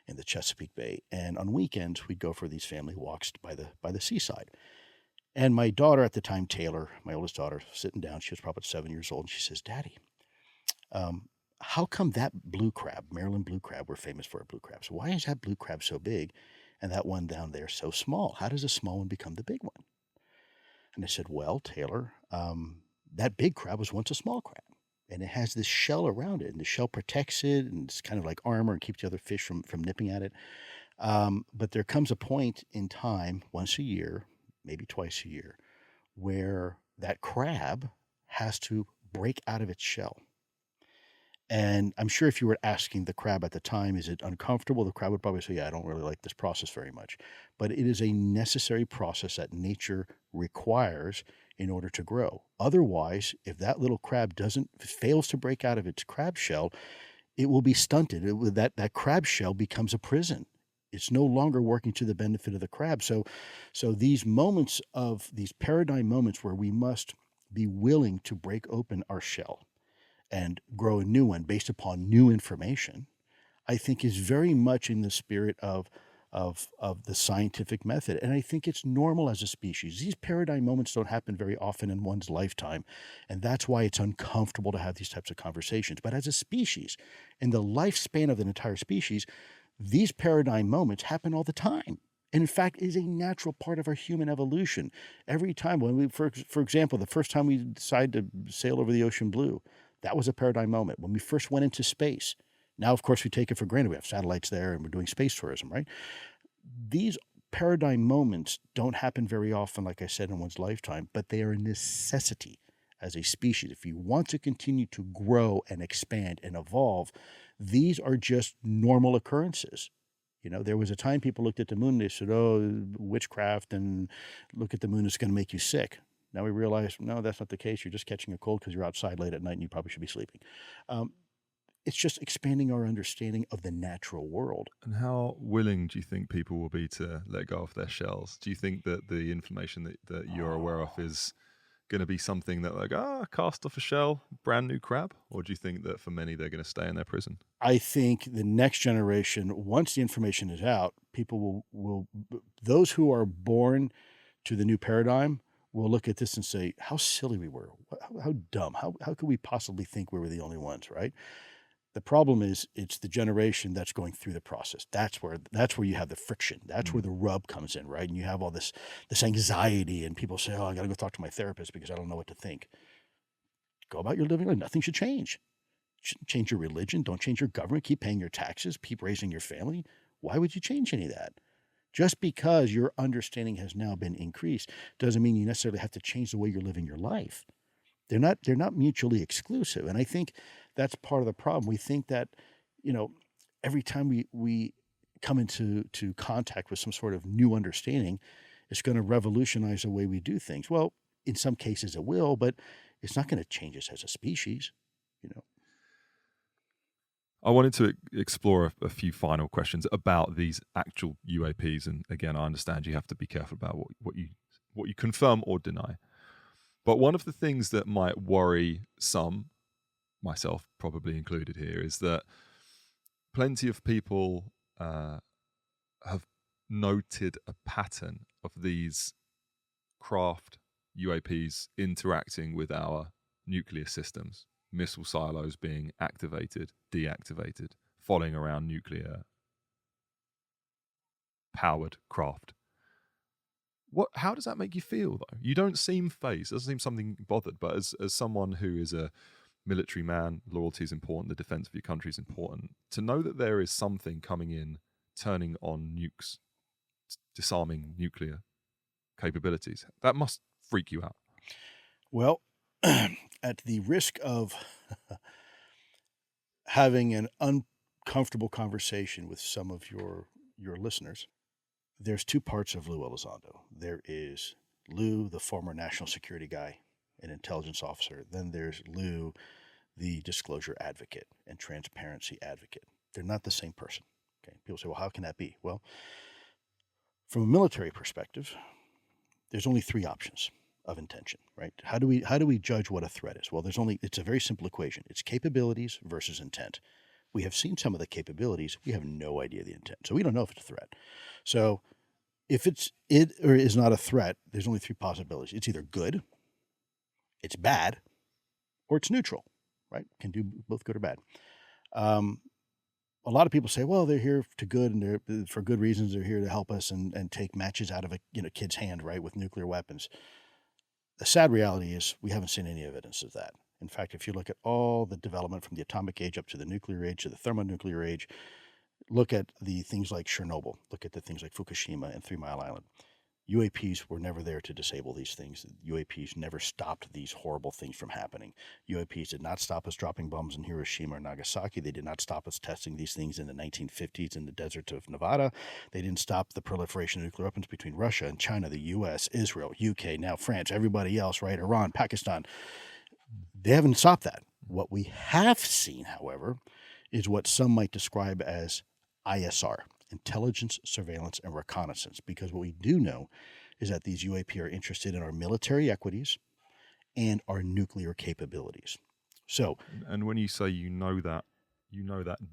in the Chesapeake Bay, and on weekends we'd go for these family walks by the seaside. And my daughter at the time, Taylor, my oldest daughter, sitting down, she was probably 7 years old, and she says, "Daddy, how come that blue crab, Maryland blue crab, we're famous for our blue crabs, why is that blue crab so big and that one down there so small? How does a small one become the big one?" And I said, "Well, Taylor, that big crab was once a small crab, and it has this shell around it, and the shell protects it, and it's kind of like armor and keeps the other fish from nipping at it. But there comes a point in time, once a year, maybe twice a year, where that crab has to break out of its shell. And I'm sure if you were asking the crab at the time, is it uncomfortable? The crab would probably say, yeah, I don't really like this process very much. But it is a necessary process that nature requires in order to grow. Otherwise, if that little crab fails to break out of its crab shell, it will be stunted. That crab shell becomes a prison. It's no longer working to the benefit of the crab. So these paradigm moments where we must be willing to break open our shell and grow a new one based upon new information, I think is very much in the spirit of the scientific method. And I think it's normal as a species. These paradigm moments don't happen very often in one's lifetime. And that's why it's uncomfortable to have these types of conversations. But as a species, in the lifespan of an entire species, these paradigm moments happen all the time. And in fact, it is a natural part of our human evolution. Every time for example, the first time we decided to sail over the ocean blue, that was a paradigm moment. When we first went into space, now, of course, we take it for granted. We have satellites there and we're doing space tourism, right? These paradigm moments don't happen very often, like I said, in one's lifetime, but they are a necessity as a species. If you want to continue to grow and expand and evolve, these are just normal occurrences. You know, there was a time people looked at the moon and they said, oh, witchcraft and look at the moon, it's going to make you sick. Now we realize, no, that's not the case. You're just catching a cold because you're outside late at night and you probably should be sleeping. It's just expanding our understanding of the natural world. And how willing do you think people will be to let go of their shells? Do you think that the information that you're aware of is going to be something that like, cast off a shell, brand new crab? Or do you think that for many, they're going to stay in their prison? I think the next generation, once the information is out, people will those who are born to the new paradigm will look at this and say, how silly we were, how dumb, how could we possibly think we were the only ones, right? The problem is it's the generation that's going through the process. That's where you have the friction. That's where the rub comes in, right? And you have all this anxiety and people say, oh, I got to go talk to my therapist because I don't know what to think. Go about your living life. Nothing should change. You shouldn't change your religion. Don't change your government. Keep paying your taxes. Keep raising your family. Why would you change any of that? Just because your understanding has now been increased doesn't mean you necessarily have to change the way you're living your life. They're not mutually exclusive. And I think that's part of the problem. We think that, every time we come into contact with some sort of new understanding, it's going to revolutionize the way we do things. Well, in some cases it will, but it's not going to change us as a species, I wanted to explore a few final questions about these actual UAPs. And again, I understand you have to be careful about what you confirm or deny. But one of the things that might worry some, myself probably included here, is that plenty of people have noted a pattern of these craft UAPs interacting with our nuclear systems, missile silos being activated, deactivated, following around nuclear powered craft. How does that make you feel, though? You don't seem phased. It doesn't seem something bothered. But as someone who is a military man, loyalty is important. The defense of your country is important. To know that there is something coming in, turning on nukes, disarming nuclear capabilities, that must freak you out. Well, at the risk of having an uncomfortable conversation with some of your listeners, there's two parts of Lou Elizondo. There is Lou, the former national security guy, an intelligence officer. Then there's Lou, the disclosure advocate and transparency advocate. They're not the same person. Okay. People say, well, how can that be? Well, from a military perspective, there's only three options. of intention, right? How do we judge what a threat is? Well, it's a very simple equation. It's capabilities versus intent. We have seen some of the capabilities. We have no idea the intent. So we don't know if it's a threat. So if it or is not a threat, there's only three possibilities. It's either good, it's bad, or it's neutral, right? Can do both good or bad. A lot of people say, well, they're here to good and they're for good reasons. They're here to help us and take matches out of a kid's hand, right, with nuclear weapons. The sad reality is we haven't seen any evidence of that. In fact, if you look at all the development from the atomic age up to the nuclear age to the thermonuclear age, look at the things like Chernobyl, look at the things like Fukushima and 3 Mile Island. UAPs were never there to disable these things. UAPs never stopped these horrible things from happening. UAPs did not stop us dropping bombs in Hiroshima or Nagasaki. They did not stop us testing these things in the 1950s in the deserts of Nevada. They didn't stop the proliferation of nuclear weapons between Russia and China, the US, Israel, UK, now France, everybody else, right? Iran, Pakistan. They haven't stopped that. What we have seen, however, is what some might describe as ISR. Intelligence, surveillance, and reconnaissance, because what we do know is that these UAP are interested in our military equities and our nuclear capabilities. So, and when you say you know that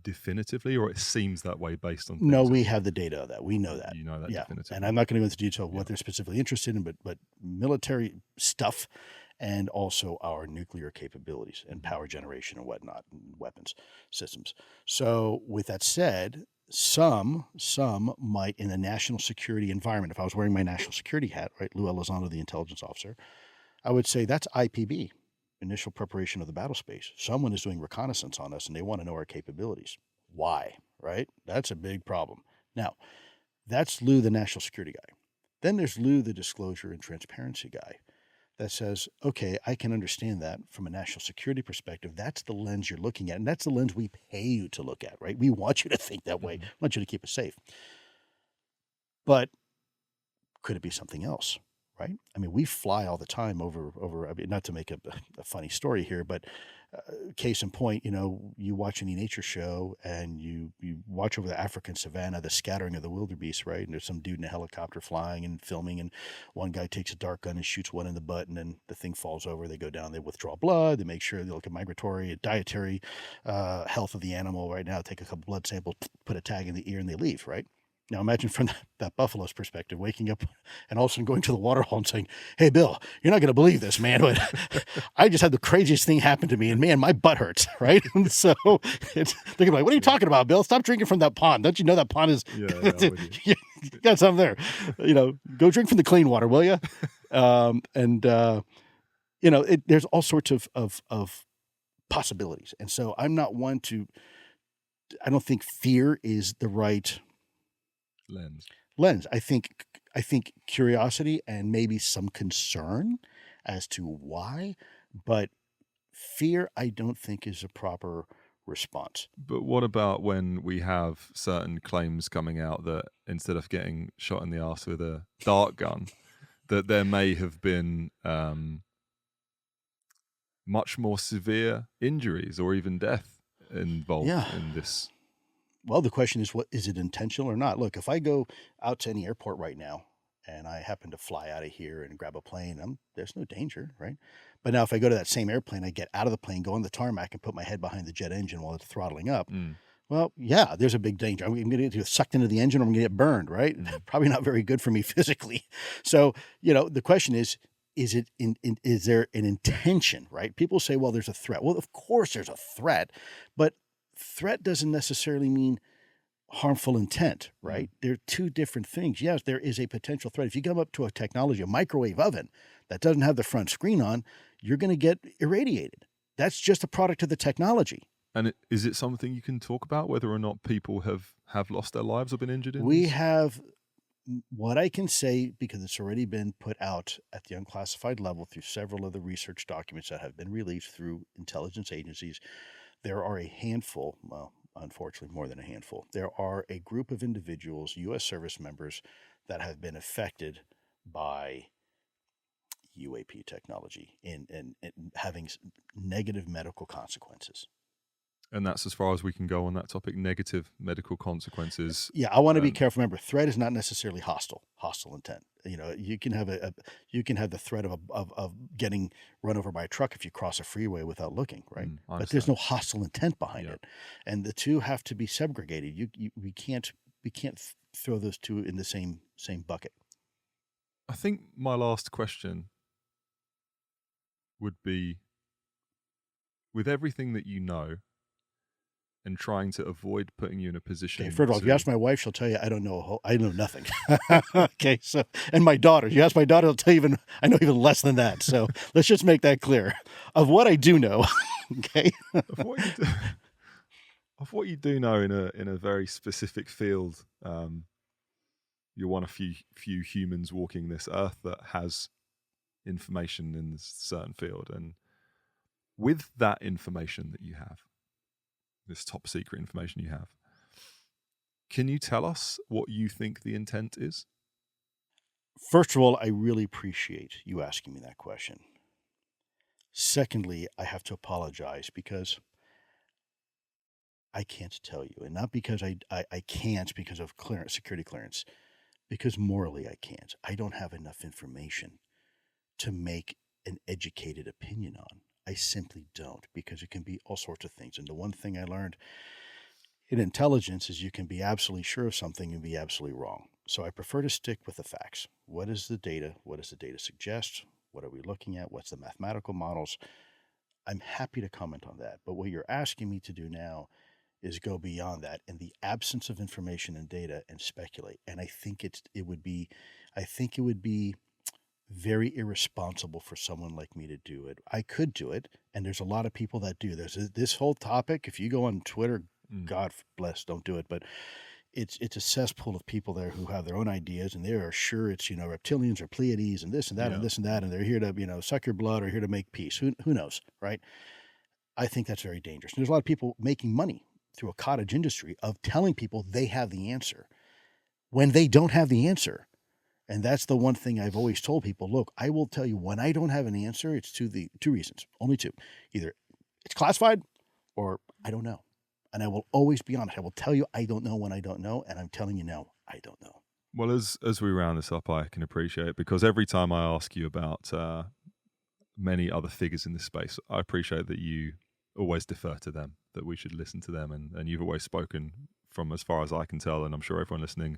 definitively, or it seems that way based on things? No, we have the data of that. We know that. You know that definitively. And I'm not going to go into detail of what they're specifically interested in, but military stuff and also our nuclear capabilities and power generation and whatnot, and weapons systems. So with that said, some might, in a national security environment, if I was wearing my national security hat, right, Lou Elizondo, the intelligence officer, I would say that's IPB, initial preparation of the battle space. Someone is doing reconnaissance on us and they want to know our capabilities. Why, right? That's a big problem. Now, that's Lou, the national security guy. Then there's Lou, the disclosure and transparency guy, that says, okay, I can understand that from a national security perspective. That's the lens you're looking at, and that's the lens we pay you to look at, right? We want you to think that way. We want you to keep us safe. But could it be something else, right? I mean, we fly all the time over. I mean, not to make a funny story here, but case in point, you watch any nature show and you watch over the African savanna, the scattering of the wildebeest, right? And there's some dude in a helicopter flying and filming, and one guy takes a dart gun and shoots one in the butt, and then the thing falls over. They go down, they withdraw blood, they make sure they look at migratory, dietary health of the animal right now, take a couple blood samples, put a tag in the ear, and they leave, right? Now imagine from that buffalo's perspective, waking up and all of a sudden going to the water hole and saying, hey, Bill, you're not going to believe this, man, but I just had the craziest thing happen to me, and man, my butt hurts, right? And so they're going to be like, what are you talking about, Bill? Stop drinking from that pond. Don't you know that pond is, you got something there. Go drink from the clean water, will you? There's all sorts of possibilities. And so I'm not one to, I don't think fear is the right lens. I think curiosity and maybe some concern as to why, but fear I don't think is a proper response. But what about when we have certain claims coming out that instead of getting shot in the arse with a dart gun, that there may have been much more severe injuries or even death involved in this? Well, the question is, is it intentional or not? Look, if I go out to any airport right now and I happen to fly out of here and grab a plane, there's no danger, right? But now if I go to that same airplane, I get out of the plane, go on the tarmac, and put my head behind the jet engine while it's throttling up. Well, yeah, there's a big danger. I'm going to get sucked into the engine, or I'm going to get burned, right? Probably not very good for me physically. So, the question is there an intention, right? People say, well, there's a threat. Well, of course there's a threat, but threat doesn't necessarily mean harmful intent, right? They're two different things. Yes, there is a potential threat. If you come up to a technology, a microwave oven that doesn't have the front screen on, you're going to get irradiated. That's just a product of the technology. And is it something you can talk about, whether or not people have lost their lives or been injured in We this? have, what I can say, because it's already been put out at the unclassified level through several of the research documents that have been released through intelligence agencies, there are a handful, well, unfortunately more than a handful, there are a group of individuals, U.S. service members, that have been affected by UAP technology and having negative medical consequences. And that's as far as we can go on that topic. Negative medical consequences. Yeah, I want to be careful. Remember, threat is not necessarily hostile intent. You can have you can have the threat of getting run over by a truck if you cross a freeway without looking, right? But there's no hostile intent behind it, and the two have to be segregated. We can't throw those two in the same bucket. I think my last question would be, with everything that you know, and trying to avoid putting you in a position. Okay, first of all, if you ask my wife, she'll tell you I know nothing. Okay, so, and my daughter, you ask my daughter, she'll tell you I know even less than that. So let's just make that clear. Of what I do know, okay. Of what you do know in a very specific field, you're one of few humans walking this earth that has information in this certain field, and with that information that you have, this top secret information you have, can you tell us what you think the intent is? First of all, I really appreciate you asking me that question. Secondly, I have to apologize because I can't tell you, and not because I can't because of security clearance, because morally I can't. I don't have enough information to make an educated opinion on. I simply don't, because it can be all sorts of things. And the one thing I learned in intelligence is you can be absolutely sure of something and be absolutely wrong. So I prefer to stick with the facts. What is the data? What does the data suggest? What are we looking at? What's the mathematical models? I'm happy to comment on that. But what you're asking me to do now is go beyond that in the absence of information and data and speculate. And I think it would be very irresponsible for someone like me to do it. I could do it, and there's a lot of people that do. There's this whole topic. If you go on Twitter, God bless, don't do it, but it's a cesspool of people there who have their own ideas, and they are sure it's reptilians or Pleiades and this and that and this and that, and they're here to suck your blood or here to make peace. Who knows, right? I think that's very dangerous. And there's a lot of people making money through a cottage industry of telling people they have the answer when they don't have the answer. And that's the one thing I've always told people. Look, I will tell you when I don't have an answer, it's two reasons, only two. Either it's classified or I don't know. And I will always be honest. I will tell you I don't know when I don't know, and I'm telling you now I don't know. Well, as we round this up, I can appreciate it, because every time I ask you about many other figures in this space, I appreciate that you always defer to them, that we should listen to them, and you've always spoken, from as far as I can tell, and I'm sure everyone listening,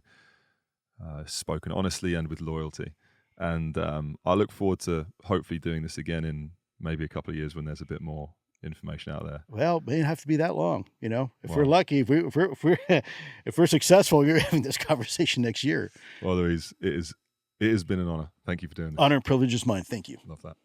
spoken honestly and with loyalty. And I look forward to hopefully doing this again in maybe a couple of years when there's a bit more information out there. Well, it doesn't have to be that long, If we're lucky, if we're successful, we're having this conversation next year. Well, it has been an honor. Thank you for doing this. Honor and privilege is mine. Thank you. Love that.